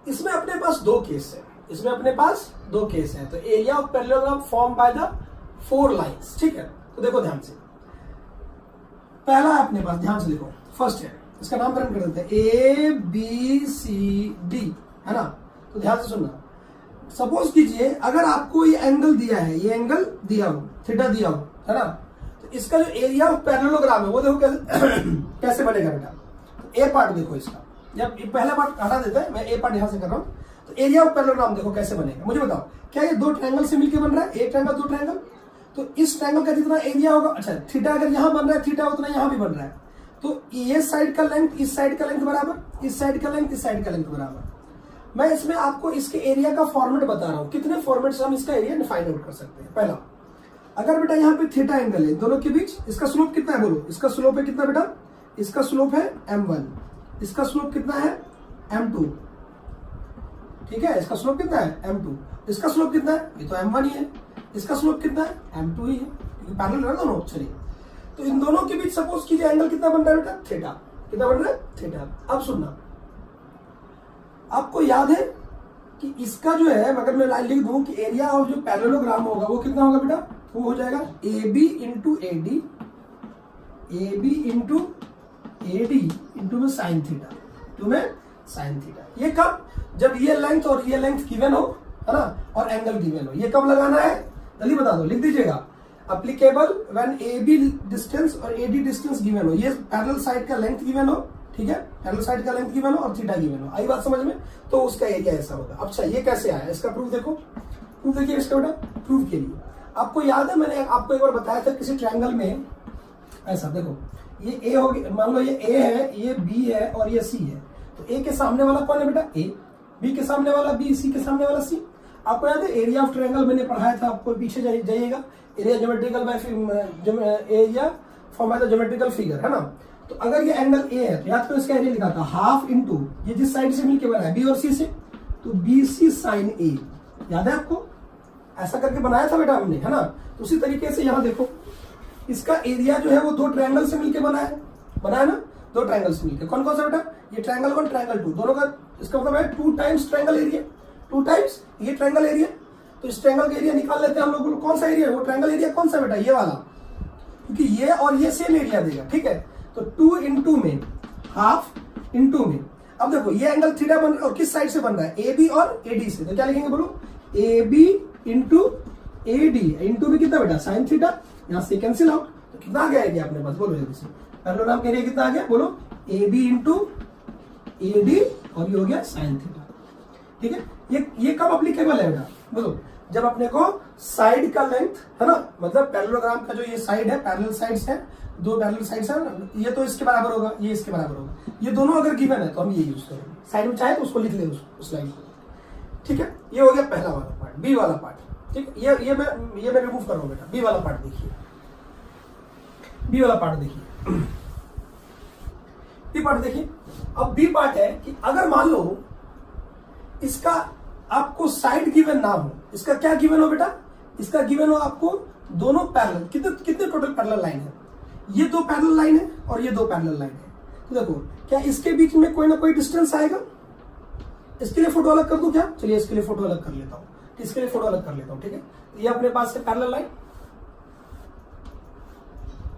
इसमें अपने पास दो केस है, इसमें अपने पास दो केस है। तो area of parallelogram form by the 4 lines, ठीक है। तो देखो ध्यान से, पहला अपने पास ध्यान से देखो, फर्स्ट है, इसका नाम कर देते हैं ABCD, है ना। तो ध्यान से सुनना, सपोज कीजिए अगर आपको ये एंगल दिया है, ये एंगल दिया हो, थीटा दिया हो, है ना। तो इसका जो एरिया ऑफ पैरेललोग्राम है वो देखो कैसे बनेगा बेटा। तो ए पार्ट देखो इसका, जब ये पहला पार्ट हटा देते हैं, मैं ए पार्ट यहां से कर रहा हूं। तो एरिया ऑफ पैरेललोग्राम देखो कैसे बनेगा, मुझे बताओ, क्या ये 2 ट्रायंगल से मिलकर बन रहा है, एक ट्रायंगल 2 ट्रायंगल। तो इस ट्रायंगल का जितना एरिया होगा, अच्छा थीटा अगर यहां बन रहा है, थीटा उतना यहां भी बन रहा है, तो ये साइड का लेंथ इस साइड का लेंथ बराबर, इस साइड का लेंथ इस साइड का लेंथ बराबर। मैं इसमें आपको इसके एरिया का फॉर्मेट बता रहा हूं, कितने फॉर्मेट से हम इसका एरिया फाइंड आउट कर सकते हैं। पहला, अगर बेटा यहाँ पे थीटा एंगल है दोनों के बीच, इसका स्लोप कितना है बोलो, इसका स्लोप है कितना बेटा, इसका स्लोप है m1, इसका स्लोप कितना है m2, ठीक है, इसका स्लोप कितना है m2, इसका स्लोप कितना है, ये तो m1 ही है, इसका स्लोप कितना है m2 ही है, क्योंकि पैरेलल है दोनों। चलिए, तो इन दोनों के बीच सपोज कीजिए एंगल कितना बन रहा है बेटा, थीटा, कितना बन रहा है, थीटा। अब सुनना, आपको याद है कि इसका जो है, अगर मैं लाइन लिख दूं कि एरिया ऑफ जो पैरेललोग्राम होगा वो कितना होगा बेटा, वो हो जाएगा AB into AD, AB into AD into में साइन थीटा, टू में साइन थीटा। ये कब, जब ये लेंथ और ये लेंथ गिवन हो, है ना, और एंगल गिवन हो। ये कब लगाना है, जल्दी बता दो, लिख दीजिएगा, अप्लीकेबल व्हेन AB डिस्टेंस और AD डिस्टेंस गिवन हो, ये पैरेलल साइड का लेंथ गिवन हो, ठीक है, पैरेलल साइड का लेंथ गिवन हो और थीटा गिवन हो। आई बात समझ में, तो उसका एरिया ऐसा होगा। अच्छा ये कैसे आया, इसका प्रूफ देखो, प्रूफ देखिए इसका बेटा। प्रूफ के लिए आपको याद है, मैंने आपको एक बार बताया था किसी ट्रायंगल में, ऐसा देखो, ये A हो गया, मान लो ये A है, ये B है और ये C है। तो A के सामने वाला कौन है बेटा, A, B के सामने वाला B, C के सामने वाला C। आपको याद है एरिया ऑफ ट्रायंगल मैंने पढ़ाया था, आपको पीछे जाइएगा, area geometrical by area form by the geometrical figure, है ना। तो अगर ये एंगल A है तो याद करो इसका एरिया लिखा था हाफ इंटू, ये जिस साइड से मिलके बना है B और C से, तो BC साइन A, याद है आपको, ऐसा करके बनाया था बेटा हमने, है ना। तो उसी तरीके से यहाँ देखो, इसका एरिया जो है वो 2 ट्रायंगल से मिलके बना है ना, 2 ट्रायंगल से मिलके। कौन कौन सा बेटा, ये ट्रायंगल 1 ट्रायंगल 2, दोनों का इसका मतलब है 2 टाइम्स ट्रायंगल एरिया, 2 टाइम्स ये ट्रायंगल एरिया। तो इस ट्रायंगल का एरिया निकाल लेते हैं हम लोग, कौन सा एरिया है वो ट्रायंगल एरिया, कौन सा बेटा, ये वाला, क्योंकि ये और ये सेम एरिया देगा, ठीक है। तो 2 इंटू में हाफ इंटू में, अब देखो ये एंगल थीटा बन रहा है और किस साइड से बन रहा है, AB और AD से। तो क्या लिखेंगे बोलो, AB इंटू AD इंटू में कितना बेटा, साइन थीटा, यहाँ से कैंसिल आउट। तो कितना आ गया एरिया अपने पास, बोलो जल्दी से, पैरेललोग्राम का एरिया कितना आ गया, बोलो AB इंटू AD और ये हो गया साइन थीटा, ठीक है। ये कब अप्लीकेबल है बेटा, बोलो, जब अपने को साइड का लेंथ, है ना, मतलब पैरेललोग्राम का जो ये साइड है, पैरेलल साइड्स है, 2 पैरेलल साइड्स है, ये तो इसके बराबर होगा, ये इसके बराबर होगा, ये दोनों अगर गिवन है तो हम ये यूज करेंगे। साइड में चाहे तो उसको लिख ले, उस लाइन को, ठीक है। ये हो गया पहला वाला पार्ट, बी वाला पार्ट, ठीक है। ये मैं रिमूव कर रहा हूं बेटा। बी वाला पार्ट देखिए, बी वाला पार्ट देखिए, बी पार्ट देखिए। अब बी पार्ट है कि अगर मान लो इसका आपको साइड गिवन ना हो, इसका क्या गिवन हो बेटा, इसका गिवन हो आपको दोनों पैरेलल, कितने टोटल पैरेलल लाइन है, ये दो पैरेलल लाइन है और ये दो पैरेलल लाइन है, तो देखो क्या इसके बीच में कोई ना कोई डिस्टेंस आएगा? इसके लिए फोटो अलग कर दूं क्या? चलिए इसके लिए फोटो अलग कर लेता हूं, इसके लिए फोटो अलग कर लेता हूं, ठीक है। ये अपने पास है पैरेलल लाइन,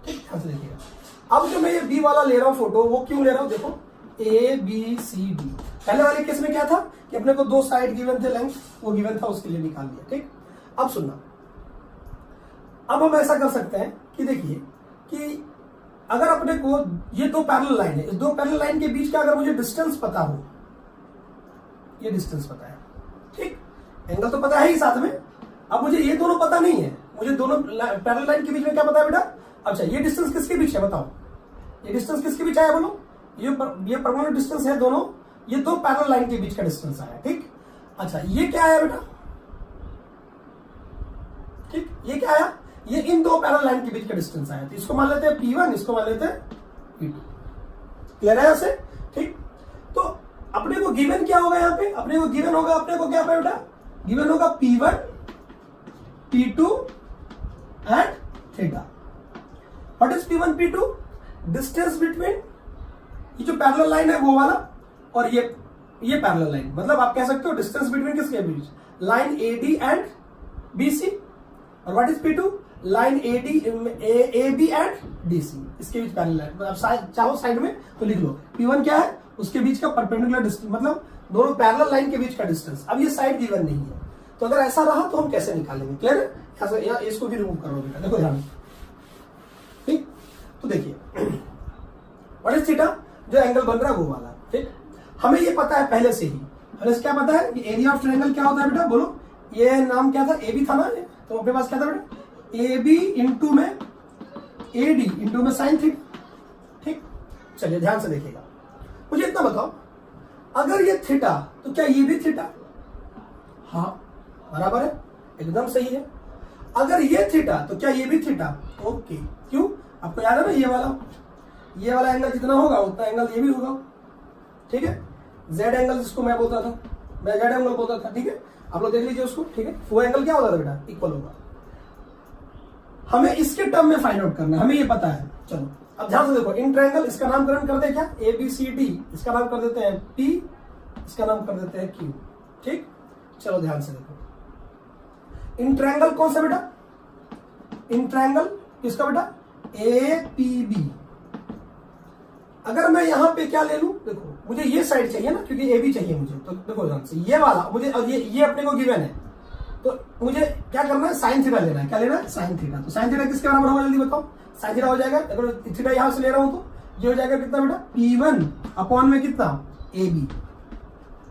ठीक, ध्यान से देखिएगा। अब जो मैं ये बी वाला ले रहा हूं फोटो, वो क्यों ले रहा हूं? देखो ए बी सी डी, पहले वाले केस में क्या था कि अपने को दो साइड गिवन थे, लेंथ वो गिवन था, उसके लिए निकाल दिया, ठीक। अब सुनना, अब हम ऐसा कर सकते हैं कि देखिए कि अगर अपने को ये दो पैरेलल लाइन है, इस दो पैरेलल लाइन के बीच का अगर मुझे डिस्टेंस पता हो, ये डिस्टेंस पता है, ठीक, एंगल तो पता है ही साथ में। अब मुझे ये दोनों पता नहीं है, मुझे दोनों पैरेलल लाइन के बीच में क्या पता है बेटा? अच्छा ये डिस्टेंस किसके बीच है बताओ? ये डिस्टेंस किसके बीच आया बोलो? ये परमानेंट डिस्टेंस है दोनों, ये दो पैरेलल लाइन के बीच का डिस्टेंस आया, ठीक। अच्छा ये क्या आया बेटा? ठीक, ये क्या आया? ये इन दो पैरेलल लाइन के बीच का डिस्टेंस आया, तो इसको मान लेते हैं P1, इसको मान लेते हैं P2। क्लियर है ऐसे? ठीक, तो अपने को गिवन क्या होगा यहाँ पे? अपने को गिवन होगा, अपने को क्या बेटा गिवन होगा? P1, P2 and theta. What is P1, P2? Distance between ये जो पैरेलल लाइन है वो वाला और ये पैरेलल लाइन, मतलब आप कह सकते हो डिस्टेंस बिटवीन किसके बीच? Line AD and BC। और what is P2? Line AB and DC, इसके बीच पैरेलल लाइन, मतलब चाहो साइड में तो लिख लो। P1 क्या है? उसके बीच का परपेंडिकुलर डिस्टेंस, मतलब दोनों पैरेलल लाइन के बीच का डिस्टेंस। अब ये साइड गिवन नहीं है, तो अगर ऐसा रहा तो हम कैसे निकालेंगे? क्लियर है? यहाँ इसको भी रिमूव करो बेटा, देखो ध्यान, ठीक। तो देखिए व्हाट इज थीटा? जो एंगल बन रहा है वो वाला, ठीक। हमें ये पता है पहले से ही, हमें क्या पता है कि एरिया ऑफ ट्रायंगल क्या होता है बेटा? बोलो, ये नाम क्या था? AB था ना, तो अपने पास क्या था बेटा? AB इंटू में AD इंटू में साइन थीटा, ठीक। चलिए ध्यान से देखिएगा, मुझे इतना बताओ, अगर ये थीटा तो क्या ये भी थीटा? हाँ बराबर है, एकदम सही है। अगर ये थीटा तो क्या ये भी थीटा? ओके, क्यों? आपको याद है ना ये वाला एंगल जितना होगा उतना एंगल ये भी होगा, ठीक है। जेड एंगल जिसको मैं बोलता था, मैं जेड एंगल बोलता था, ठीक है। आप लोग देख लीजिए उसको, ठीक है। वो एंगल क्या होता था बेटा? इक्वल होगा। हमें इसके टर्म में फाइंड आउट करना है, हमें ये पता है। चलो अब ध्यान से देखो, इन ट्रायंगल इसका नामकरण करते हैं क्या? ABCD, इसका नाम कर देते हैं P, इसका नाम कर देते हैं Q, ठीक। चलो ध्यान से देखो, इन ट्रायंगल कौन सा बेटा? इन ट्रायंगल किसका बेटा? APB। अगर मैं यहां पे क्या ले लूं, देखो मुझे ये साइड चाहिए ना, क्योंकि AB चाहिए मुझे, तो देखो ध्यान से, ये वाला मुझे, और ये अपने को गिवन है, तो मुझे क्या करना है? साइन थीटा लेना है। क्या लेना है? Sine theta. तो साइन थीटा किसके बराबर होगा जल्दी बताओ? साइन थीटा हो जाएगा, अगर थीटा यहां से ले रहा हूं तो ये हो जाएगा कितना बेटा? P1 अपॉन में कितना? AB,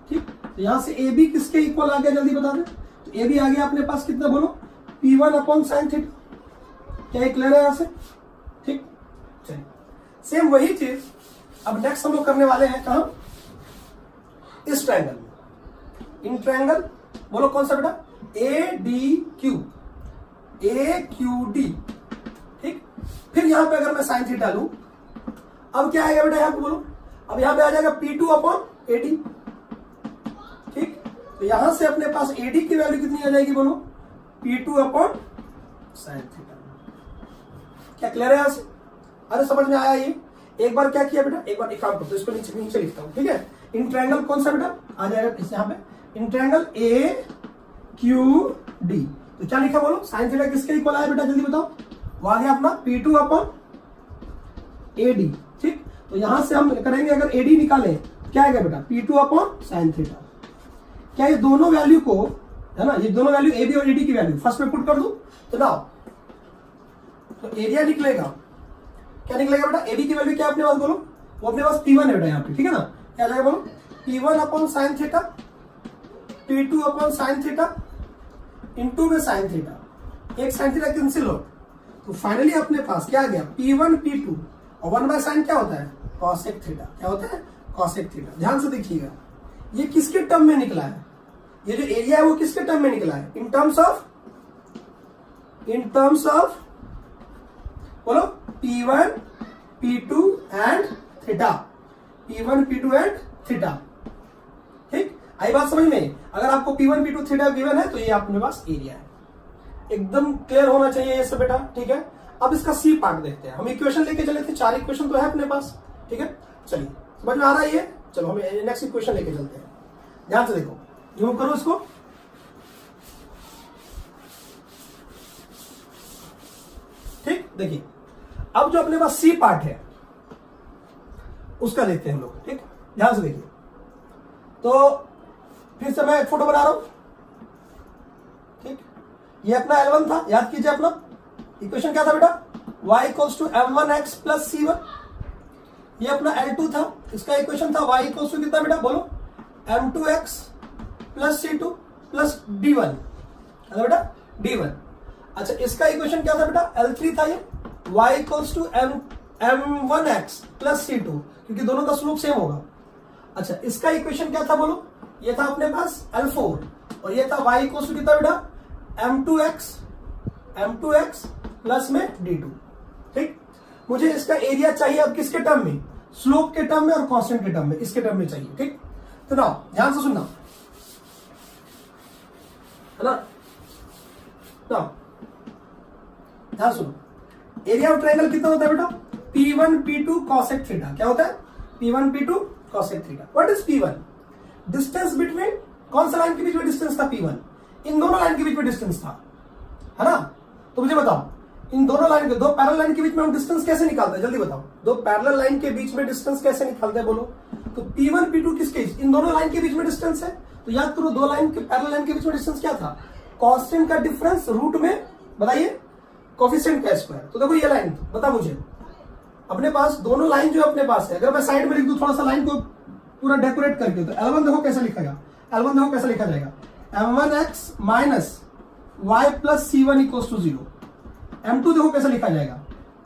ठीक। तो यहां से AB किसके इक्वल आ गया जल्दी बता दे? तो AB आ गया अपने पास कितना बोलो? P1 upon sine theta. क्या एक ले रहे हैं यहां से? ठीक, चलिए सेम वही चीज अब नेक्स्ट हम लोग करने वाले हैं कहां? इस ट्रायंगल में। इन ट्रायंगल बोलो कौन सा बेटा? ADQ, AQD, ठीक। फिर यहां पे अगर मैं साइन थीटा लूं, अब क्या आएगा बेटा? यहां पे बोलो, अब यहां पे आ जाएगा P2 अपॉन AD, ठीक। तो यहां से अपने पास AD की वैल्यू कितनी आ जाएगी बोलो? P2 upon sine theta. क्या क्लियर है यहां से? अरे समझ में आया ये? एक बार क्या किया बेटा, एक बार एक काम करते, इसको नीचे लिखता हूं, ठीक है। इन ट्रायंगल कौन सा बेटा आ जाएगा इस यहां पे? In triangle AQD। तो क्या लिखा बोलो? साइन थीटा किसके इक्वल आया बेटा जल्दी बताओ? वो आ गया अपना P2 अपॉन AD, ठीक। तो यहां से हम करेंगे, अगर AD निकाले क्या आएगा बेटा? P2 upon sine theta. क्या ये दोनों वैल्यू को, है ना, ये दोनों वैल्यू AB और AD की वैल्यू फर्स्ट में पुट कर दूं तो ना, तो एरिया निकलेगा, क्या निकलेगा बेटा? AB की वैल्यू क्या अपने पास बोलो? वो अपने पास P1 है बेटा यहाँ पे, ठीक है ना। क्या जाएगा बोलो? P1 upon sine theta, P2 upon sine theta into में साइन थीटा, एक साइन थीटा कैंसिल हो, तो फाइनली अपने पास क्या आ गया? P1 P2 और 1 बाय साइन क्या होता है? Cosec theta. क्या होता है? Cosec theta. ध्यान से देखिएगा, ये किसके टर्म में निकला है? ये जो एरिया है वो किसके टर्म में निकला है? इन टर्म्स ऑफ बोलो P1 P2 and theta, P1 P2 and theta, ठीक। आई बात समझ में? अगर आपको P1 P2 थीटा गिवन है तो ये अपने पास एरिया है, एकदम क्लियर होना चाहिए ये सब बेटा, ठीक है। अब इसका सी पार्ट देखते हैं। हम इक्वेशन लेके चले थे, 4 इक्वेशन तो है अपने पास, ठीक है। चलिए समझ में आ रहा है ये। चलो हम नेक्स्ट इक्वेशन लेके चलते हैं। ध्यान से देखो, रिमूव करो इसको। ठीक, देखिए अब जो अपने पास सी पार्ट है उसका देखते हैं हम लोग। ठीक, ध्यान से देखिए। तो फिर से मैं एक फोटो बना रहा हूं। ठीक, ये अपना L1 था, याद कीजिए अपना इक्वेशन क्या था बेटा, y equals to m1x plus c1। ये अपना L2 था, इसका इक्वेशन था y इक्वल्स टू कितना बेटा, बोलो m2x plus c2 plus d1, बेटा d1। अच्छा, इसका इक्वेशन क्या था बेटा, L3 था ये, y equals to m1x plus c2, क्योंकि दोनों का स्लोप सेम होगा। अच्छा, इसका इक्वेशन क्या था बोलो, ये था अपने पास L4, और ये था y इक्वल्स टू कितना बेटा, m2x प्लस में d2। ठीक, मुझे इसका एरिया चाहिए अब किसके टर्म में, स्लोप के टर्म में और कांस्टेंट के टर्म में, इसके टर्म में चाहिए। ठीक, तो ना ध्यान से सुनना है ना, ध्यान सुनो। एरिया ऑफ ट्रायंगल कितना होता है बेटा, P1 P2 cosec थीटा। क्या होता है, P1 P2 cosec theta. What is P1, distance between, कौन सा लाइन के बीच में डिस्टेंस था P1, इन दोनों लाइन के बीच में डिस्टेंस था, है ना। तो मुझे बताओ, इन दोनों लाइन के, दो पैरेलल लाइन के बीच में हम डिस्टेंस कैसे निकालते हैं, जल्दी बताओ। दो पैरेलल लाइन के बीच में डिस्टेंस कैसे निकालते हैं बोलो। तो P1 P2 किसके, इन दोनों लाइन के बीच में डिस्टेंस है। तो याद करो, दो लाइन के पैरेलल लाइन के बीच में डिस्टेंस क्या था, कांस्टेंट का डिफरेंस रूट में, बताइए कोफिशिएंट का स्क्वायर। तो देखो ये लाइन, बता मुझे, अपने पास दोनों लाइन जो अपने पास है, अगर मैं साइड में लिख दूं थोड़ा सा लाइन को पूरा डेकोरेट करके, तो L1 देखो कैसे लिखेगा, L1 देखो कैसे लिखा जाएगा, m1x minus y plus c1 equals to 0। m2 देखो कैसे लिखा जाएगा,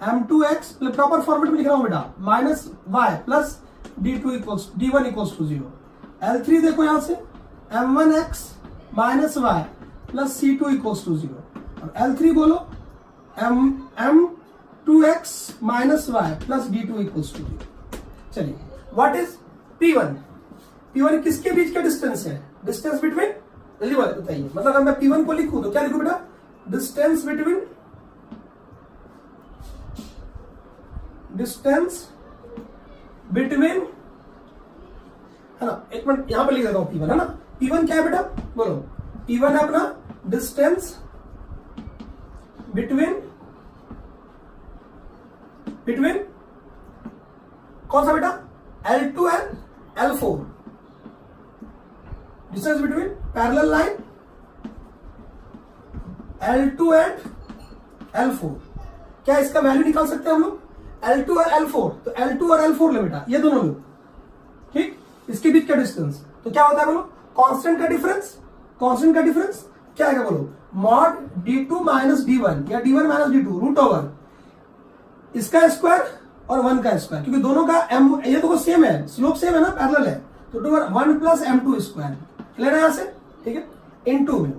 m2x प्रॉपर फॉर्मेट में लिख रहा हूं बेटा, minus y plus d1 equals to 0। L3 देखो यहां से, m1x minus y plus c2 equals to 0। और L3 बोलो m2x minus y plus d2 equals to 0। चलिए, व्हाट इज P1, P1 किसके बीच का डिस्टेंस है, डिस्टेंस बिटवीन, जल्दी बताइए। मतलब अगर मैं P1 को लिखूं तो क्या लिखूं बेटा, डिस्टेंस बिटवीन, है ना। एक मिनट यहां पर लिख देता हूं P1, है ना। P1 क्या है बेटा, बोलो P1 है अपना डिस्टेंस बिटवीन कौन सा बेटा, L2 and L4, distance between parallel line L2 and L4। क्या इसका वैल्यू निकाल सकते हैं हम लोग, L2 और L4। तो L2 और L4 ले बेटा, ये दोनों लोग, ठीक, इसके बीच का डिस्टेंस तो क्या होता है बोलो, कांस्टेंट का डिफरेंस, कांस्टेंट का डिफरेंस क्या है बोलो, मॉड d2 माइनस d1 या d1 minus d2 root over इसका स्क्वायर और 1 का स्क्वायर, क्योंकि दोनों का m, ये तो सेम है, स्लोप सेम है ना, पैरेलल है, तो 1 प्लस m2 स्क्वायर क्लियर है यहां से, ठीक है, इनटू में।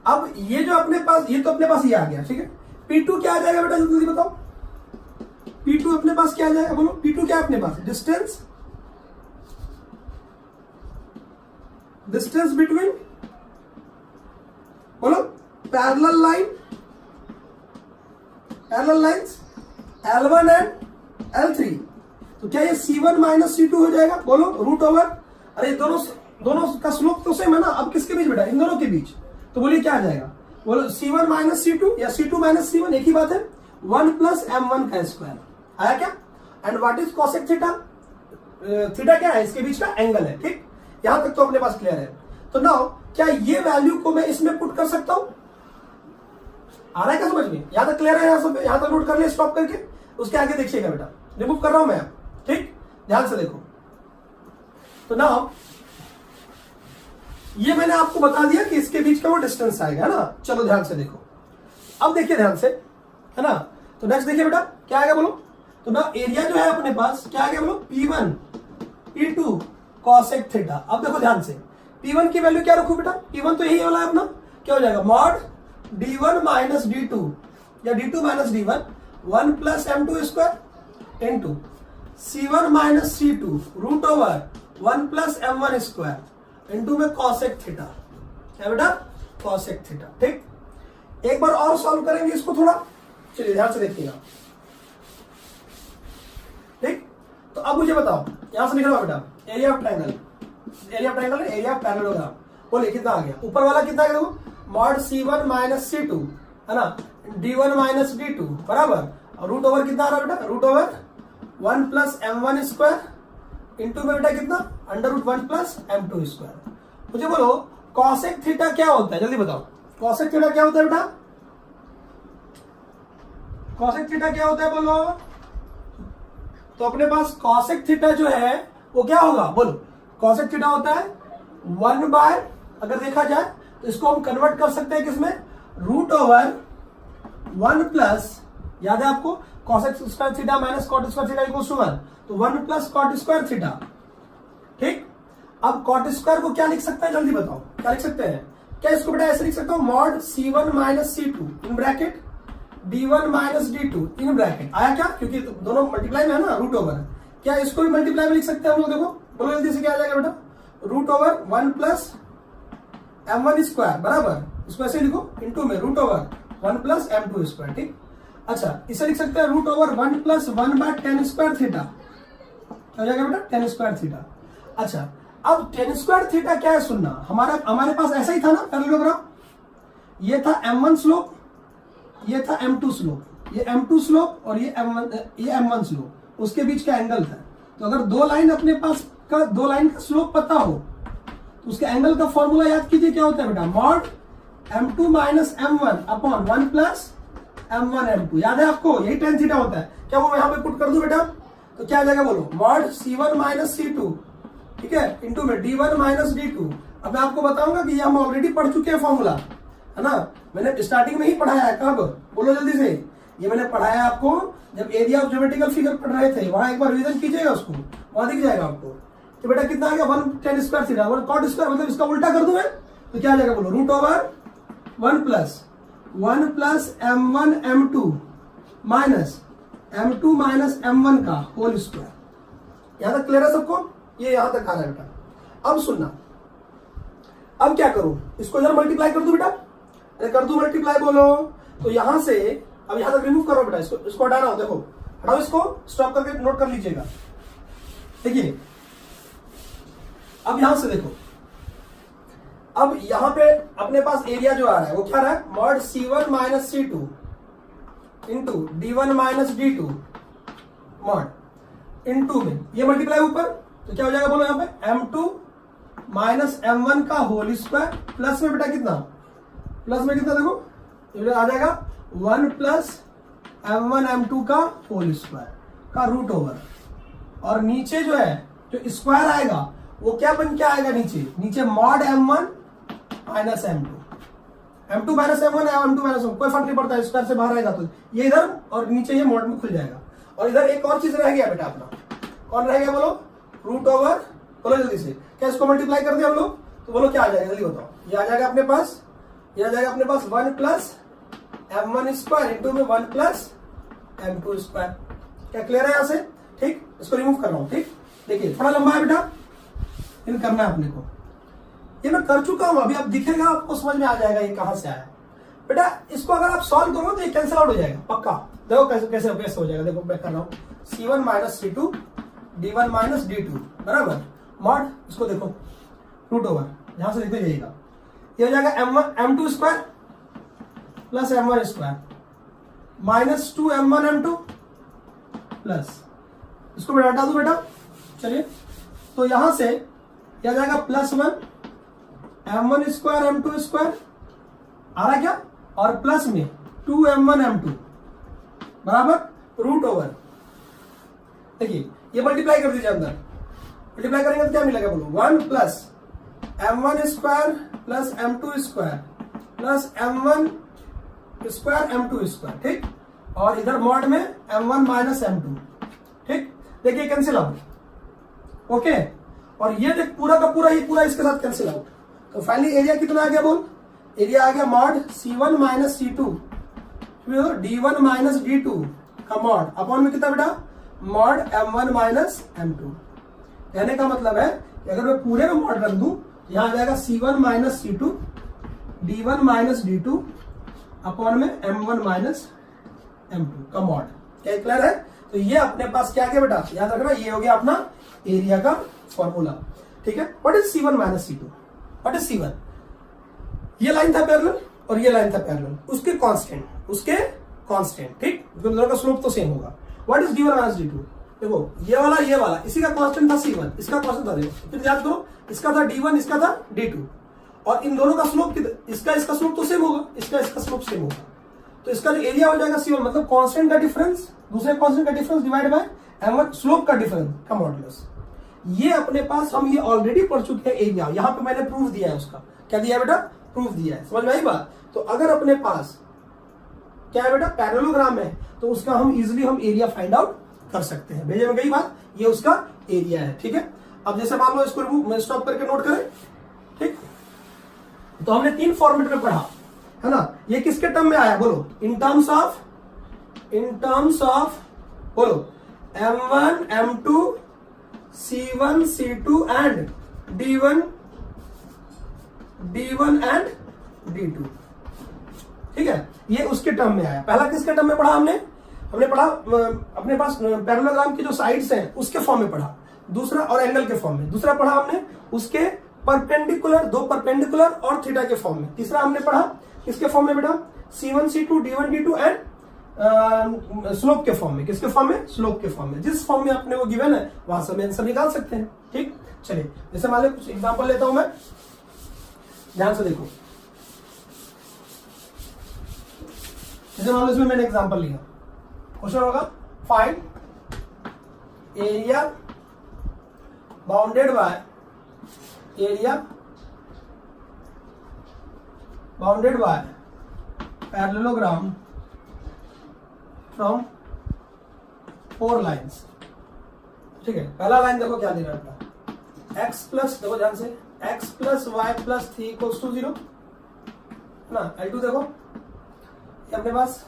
अब ये जो अपने पास, ये तो अपने पास ये आ गया, ठीक है। P2 क्या आ जाएगा बेटा, जल्दी बताओ, P2 अपने पास क्या आ जाएगा बोलो, P2 क्या है अपने पास, डिस्टेंस बिटवीन, बोलो parallel lines L1 and L3। तो क्या ये C1 माइनस C2 हो जाएगा, बोलो रूट ओवर, अरे दोनों का स्लोप तो सेम है ना। अब किसके बीच बेटा, इन दोनों के बीच, तो बोलिए क्या आ जाएगा, बोलो C1 माइनस C2 या C2 माइनस C1, एक ही बात है, 1 प्लस m1 का स्क्वायर आया क्या। And what is cosec theta, theta क्या है, इसके बीच का एंगल है, ठीक, यहां तक तो अपने पास क्लियर है। तो नाउ क्या ये वैल्यू को मैं इसमें पुट कर सकता हूं, आ रहा है क्या समझ में, यहां तक क्लियर है, यहां तक नोट कर लिया, स्टॉप करके उसके आगे देखिएगा बेटा, रिमूव कर रहा हूं मैं, ठीक, ध्यान से देखो। तो नाउ ये मैंने आपको बता दिया कि इसके बीच का वो डिस्टेंस आएगा ना। चलो ध्यान से देखो, अब देखिए ध्यान से, है ना। तो नेक्स्ट देखिए बेटा क्या आएगा बोलो, तो ना एरिया जो है अपने पास क्या आएगा बोलो, P1 P2 cosec थीटा। अब देखो ध्यान से, P1 की वैल्यू क्या रखूं बेटा, P1 तो यही वाला है अपना, क्या हो जाएगा, मॉड d1 माइनस d2 या d2 minus d1 1 plus m2 square into C1 minus C2 root over 1 plus m1 square into में cosec थीटा, क्या बेटा, cosec थीटा, ठीक। एक बार और सॉल्व करेंगे इसको थोड़ा, चलिए ध्यान से देखिएगा, ठीक। तो अब मुझे बताओ, यहां से लिख रहा हूं बेटा, area of triangle, area of triangle, area of parallelogram, बोलिए कितना आ गया? ऊपर वाला कितना आ गया देखो, मॉड C1 माइनस C2 है ना, D1 माइनस D2 बराबर, और रूट ओवर कितना आ रहा है बेटा, root over 1 plus M1 square into में बेटा कितना, under root 1 plus M2 square. मुझे बोलो कॉसेक थीटा क्या होता है, जल्दी बताओ, कॉसेक थीटा क्या होता है बेटा, कॉसेक थीटा क्या होता है बोलो। तो अपने पास कॉसेक थीटा जो है वो क्या होगा, बोलो। कॉसेक थीटा होता है 1 बाय, अगर देखा जाए तो इसको हम कन्वर्ट कर सकते हैं किसमें, रूट ओवर 1 प्लस, याद है आपको, cosec square theta minus cot square theta equals to 1, तो 1 प्लस कॉट स्क्वायर थीटा, ठीक। अब कॉट स्क्वायर को क्या लिख सकते हैं, जल्दी बताओ क्या लिख सकते हैं, क्या इसको बेटा ऐसे लिख सकता हूं, mod C1 minus C2 in bracket D1 minus D2 in bracket, आया क्या, क्योंकि दोनों मल्टीप्लाई में है ना, रूट ओवर, क्या इसको भी मल्टीप्लाई में लिख सकते हैं हम लोग, देखो बोलो जल्दी से, क्या आ जाएगा बेटा, root over 1 plus M1 square बराबर, इसको ऐसे लिखो इंटू में root over 1 plus M2 square, ठीक। अच्छा इसे लिख सकते हैं root over 1 plus 1 by 10 square theta, क्या हो जाएगा बेटा, 10 स्क्वायर थीटा। अच्छा अब 10 स्क्वायर थीटा क्या है सुनना, हमारे पास ऐसा ही था ना पैरेललोग्राम, ये था M1 स्लोप, ये था M2 स्लोप, ये M2 स्लोप और ये M1 स्लोप, उसके बीच का एंगल था। तो अगर दो लाइन अपने पास का, दो लाइन का स्लोप पता हो तो उसके एंगल का फॉर्मूला याद कीजिए, क्या होता है बेटा, mod M2 minus M1 upon 1 plus M1 M2, याद है आपको, यही tan थीटा होता है। क्या वो यहां पे पुट कर दूं बेटा, तो क्या आ जाएगा बोलो, मॉड C1 माइनस C2, ठीक है, इंटू में D1 माइनस D2। अब मैं आपको बताऊंगा कि ये हम ऑलरेडी पढ़ चुके हैं फॉर्मूला, है ना, मैंने स्टार्टिंग में ही पढ़ाया है, कब, बोलो जल्दी से, ये मैंने पढ़ाया आपको जब एरिया ऑफ ज्योमेट्रिकल फिगर पढ़ रहे थे, वहां एक बार रिवीजन कीजिएगा उसको, वहां दिख जाएगा आपको। तो बेटा कितना आ गया, 1 10 स्क्वायर थीटा, 1 कॉट स्क्वायर, मतलब इसका उल्टा कर दूं मैं, तो क्या आ जाएगा बोलो, root over 1 plus M1 M2 minus M2 minus M1 का होल स्क्वायर। यहां तक क्लियर है सबको, ये यहां तक आ रहा है बेटा। अब सुनना, अब क्या करूं, इसको इधर मल्टीप्लाई कर दूं बेटा, अरे कर दूं मल्टीप्लाई बोलो, तो यहां से अब यहां तक रिमूव करो बेटा, इसको हटाना हो, देखो हटाओ, इसको स्टॉप करके नोट कर लीजिएगा। देखिए अब यहां से देखो, अब यहां पे अपने पास एरिया जो आ रहा है वो क्या रहा है, mod C1 minus C2 into D1 minus D2 mod into में ये मल्टीप्लाई ऊपर, तो क्या हो जाएगा बोलो, यहां पे M2 माइनस M1 का होल स्क्वायर प्लस में बेटा कितना, प्लस में कितना देखो, आ जाएगा 1 प्लस M1 M2 का होल स्क्वायर का रूट ओवर, और नीचे जो है जो स्क्वायर आएगा वो क्या बन के आएगा, नीचे mod M1 minus M2 minus M1 है, M2 माइनस M1, कोई फर्क नहीं पड़ता, स्क्वायर से बाहर आएगा तो ये इधर और नीचे ये मॉड में खुल जाएगा। और इधर एक और चीज रह गया बेटा अपना, कौन रह गया बोलो, रूट ओवर, बोलो जल्दी से, क्या इसको मल्टीप्लाई कर दिया हम लोग, तो बोलो क्या आ जाएगा, जल्दी बताओ, ये आ जाएगा अपने पास, ये आ जाएगा अपने पास 1 प्लस M1 स्क्वायर इंटू में 1 प्लस M2 स्क्वायर। क्या क्लियर है यहां से, ठीक। इसको रिमूव कर रहा हूं, ठीक। देखिए थोड़ा लंबा है बेटा, लेकिन करना है अपने को, ये मैं कर चुका हूं, अभी अब दिखेगा आपको, समझ में आ जाएगा ये कहां से आया बेटा। इसको अगर आप सॉल्व करो तो ये कैंसिल आउट हो जाएगा पक्का, देखो कैसे कैसे हो जाएगा, देखो मैं कर रहा हूं, C1 minus C2 D1 minus D2 बराबर मॉड, इसको देखो रूट ओवर, यहां से लिखते जाइएगा, ये हो जाएगा M2 square plus M1 square minus 2 M1 M2 plus, इसको बेटा हटा दो बेटा, चलिए, तो यहां से क्या जाएगा +1 M1 स्क्वायर M2 स्क्वायर आ रहा क्या, और प्लस में 2 M1 M2 बराबर रूट ओवर। देखिए ये मल्टीप्लाई कर दीजिए, अंदर मल्टीप्लाई करेंगे तो क्या मिलेगा बोलो, 1 plus M1 square plus M2 square plus M1 square M2 square, ठीक। और इधर मॉड में M1 माइनस M2, ठीक। देखिए कैंसिल आउट, ओके। और ये देख पूरा का पूरा, ये पूरा इसके साथ कैंसिल आउट, तो फाइनली एरिया कितना आ गया बोल, एरिया आ गया mod C1 minus C2 D1 minus D2 का मॉड अपॉन में कितना बेटा, मॉड M1 माइनस M2। कहने का मतलब है कि अगर मैं पूरे में मॉड रख दूं, यहां आ जाएगा C1 minus C2 D1 minus D2 upon में M1 माइनस m2 का मॉड। क्या क्लियर है? तो ये अपने पास क्या गया बेटा, याद रखना, ये हो गया अपना एरिया का फॉर्मूला। ठीक है, what is C1 minus C2? What is C1? ये लाइन था पैरेलल और ये लाइन था पैरेलल, उसके कांस्टेंट, ठीक, दोनों का स्लोप तो सेम होगा। What is D1 minus D2? देखो ये वाला इसी का कांस्टेंट था C1, इसका कांस्टेंट था, देखो फिर याद करो, इसका था D1, इसका था D2, और इन दोनों का स्लोप इसका स्लोप तो सेम होगा, इसका स्लोप सेम होगा, तो इसका जो एरिया हो जाएगा C1, मतलब कांस्टेंट का डिफरेंस दूसरे कांस्टेंट का difference divide by m1 slope का डिफरेंस का मॉडुलस। ये अपने पास हम ये ऑलरेडी पढ़ चुके हैं एरिया, यहां पे मैंने प्रूफ दिया है उसका। क्या दिया बेटा? प्रूफ दिया है। समझ में आई बात? तो अगर अपने पास क्या है बेटा, पैरेललोग्राम है, तो उसका हम इजीली हम एरिया फाइंड आउट कर सकते हैं। भेजे में गई बात, ये उसका एरिया है। ठीक है, अब जैसे मान लो इसको रिमूव स्टॉप करके नोट करें। ठीक, तो हमने 3 फॉर्मेट में पढ़ा है ना। ये किसके टर्म में आया बोलो? इन टर्म्स ऑफ बोलो m1 m2 C1 C2 and D1 and D2। ठीक है, ये उसके टर्म में आया। पहला किसके टर्म में पढ़ा हमने पढ़ा अपने पास पैरेललोग्राम की जो साइड्स हैं उसके फॉर्म में पढ़ा, दूसरा और एंगल के फॉर्म में, दूसरा पढ़ा हमने उसके परपेंडिकुलर, 2 परपेंडिकुलर और थीटा के फॉर्म में, तीसरा हमने पढ़ा किसके फॉर्म में बेटा? C1 C2 D1 D2 and slope के फॉर्म में। किसके फॉर्म में? स्लोप के फॉर्म में। जिस फॉर्म में अपने वो गिवन है वहां से हम आंसर निकाल सकते हैं। ठीक, चलिए जैसे मान लो कुछ एग्जांपल लेता हूं मैं, ध्यान से देखो। जैसे मान लो इसमें मैंने एग्जांपल लिया, क्वेश्चन होगा find area bounded by parallelogram from 4 lines. ठीक है, पहला लाइन देखो क्या दे रहा है, x प्लस, देखो ध्यान से, x plus Y plus 3 equals to 0 ना। L2 देखो ये अपने पास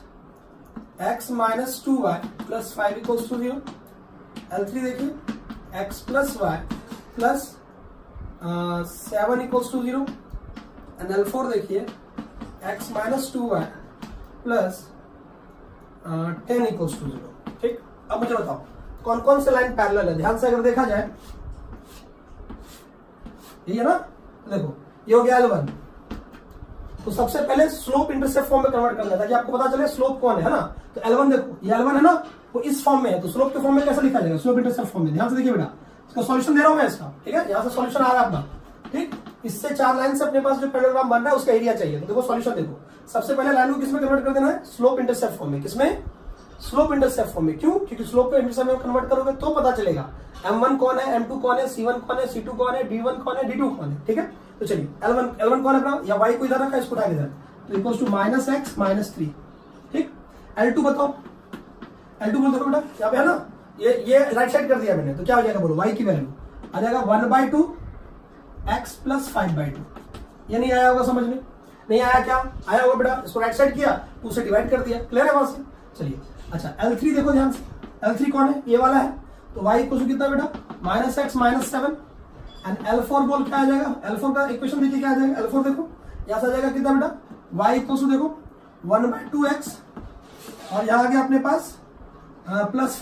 x minus 2y plus 5 equals to 0। L3 देखिए x plus Y plus 7 equals to 0 and L4 देखिए x minus 2y plus 10 equals to 0। ठीक, अब मुझे बताओ कौन कौन से लाइन पैरेलल है। ध्यान से अगर देखा जाए, ये है ना, देखो ये हो गया L1, तो सबसे पहले स्लोप इंटरसेप्ट फॉर्म में कन्वर्ट करना है ताकि आपको पता चले स्लोप कौन है ना। तो L1 देखो, ये L1 है ना, वो इस फॉर्म में है, तो स्लोप के फॉर्म में कैसे लिखा जाएगा? स्लोप इंटरसेप्ट फॉर्म में। ध्यान से देखिए बेटा, इसका सॉल्यूशन दे रहा हूं मैं इसका। ठीक है, यहां से सॉल्यूशन आ रहा है अपना। ठीक, इससे 4 लाइन से अपने पास जो पैरेललोग्राम बन रहा है उसका एरिया चाहिए। तो देखो सॉल्यूशन देखो, सबसे पहले लाइन को किसमें कन्वर्ट कर देना है? स्लोप इंटरसेप्ट फॉर्म में। किसमें? स्लोप इंटरसेप्ट फॉर्म में। क्यों? क्योंकि स्लोप पे इंटरसेप्ट में कन्वर्ट करोगे तो पता चलेगा m1 कौन है, m2 कौन है, C1 कौन है, C2 कौन है, D1 कौन है, D2 कौन है। ठीक है, तो चलिए L1 कौन है अपना, या y को इधर रखा है, इसको उठा के इधर, तो equals to minus X minus 3। ठीक, L2 बताओ, L2 बोल दो बेटा, यहाँ पे है ना, ये राइट साइड कर दिया मैंने, तो क्या हो जाएगा बोलो? y की वैल्यू आ जाएगा 1/2 x प्लस 5/2। ये नहीं आया होगा समझ में? नहीं आया? क्या आया होगा बेटा? इसको राइट साइड किया, 2 से डिवाइड कर दिया। क्लियर है वहां से? चलिए, अच्छा L3 देखो ध्यान से, L3 कौन है? ये वाला है, तो y इक्वल टू कितना बेटा? Minus X minus 7 and L4 बोल क्या आ जाएगा? L4 का इक्वेशन देखिए क्या आ जाएगा? L4 देखो यहां से आ जाएगा कितना बेटा? y इक्वल टू देखो 1/2x और यहां आ गया अपने पास प्लस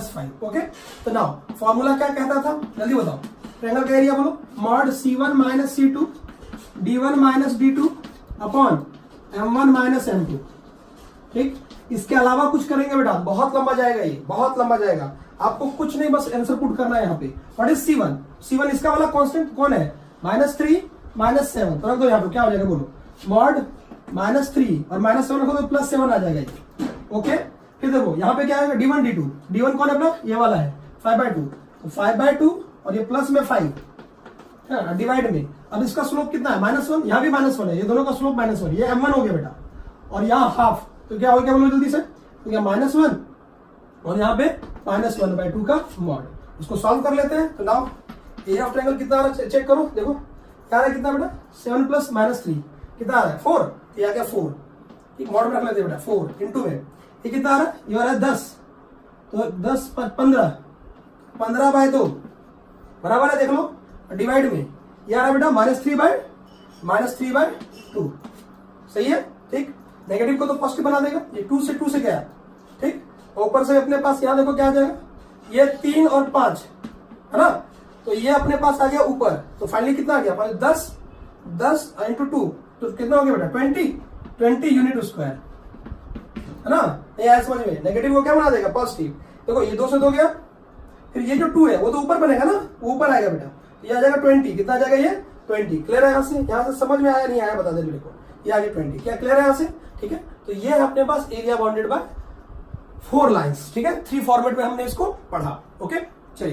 5। ओके, तो नाउ फॉर्मूला क्या कहता था? जल्दी बताओ, ट्रायंगल का एरिया बोलो, mod C1 minus C2 D1 minus D2 upon M1 minus M2। ठीक, इसके अलावा कुछ करेंगे बेटा, बहुत लंबा जाएगा, ये बहुत लंबा जाएगा। आपको कुछ नहीं, बस आंसर पुट करना है यहाँ पे। व्हाट इज C1 इसका वाला कांस्टेंट कौन है? -3 -7, तो रख दो यहाँ पे, क्या हो जाएगा बोलो? मॉड -3 और -7 रखो तो +7 आ जाएगा ये। ओके, फिर देखो यहाँ पे क्या आएगा? D1 D1 कौन है अपना? ये वाला है 5/2, तो 5/2 और ये प्लस में 5 है डिवाइड में। अब इसका स्लोप कितना है? -1, यहाँ भी -1 है, ये दोनों का स्लोप -1, ये M1 हो गया बेटा, और यहाँ हाफ, तो क्या हो गया बोलो जल्दी से? तो क्या -1 और यहाँ पे -1/2 का मॉड। इसको सॉल्व कर लेते हैं। तो नाउ एरिया ऑफ ट्रायंगल कितना आ रहा है चेक करो। देखो क्या आ रहा है, कितना बेटा? 7 प्लस -3 कितना आ रहा है? 4। तो यह क्या 4, एक मॉड में रख लेते हैं बेटा, 4 इंटू में ये कितना आ रहा है? ये आ रहा है 10, तो 10 15/2 बराबर है, देख लो डिवाइड में ये आ रहा है बेटा -3/2। सही है? ठीक, नेगेटिव को तो पॉजिटिव बना देगा, ये 2 से गया, ठीक। ऊपर से अपने पास यहाँ देखो क्या आ जाएगा, ये 3 और 5 है ना, तो ये अपने पास आ गया ऊपर, तो फाइनली कितना आ गया 10 इंटू 2, तो कितना हो गया बेटा 20 यूनिट स्क्वायर, है ना। ये आया समझ में, नेगेटिव को क्या बना देगा पॉजिटिव, देखो ये 2 से 2 गया, फिर ये जो 2 है वो तो ऊपर बनेगा ना, ऊपर आएगा बेटा, ये आ जाएगा 20, कितना आ जाएगा ये 20। क्लियर है यहाँ से समझ में आया नहीं आया बता दे मेरे को, ये आ गया 20, क्या क्लियर है यहाँ से, ठीक है। तो ये है अपने पास एरिया बाउंडेड बाय 4 लाइंस, ठीक है। 3 फॉर्मेट में हमने इसको पढ़ा, ओके।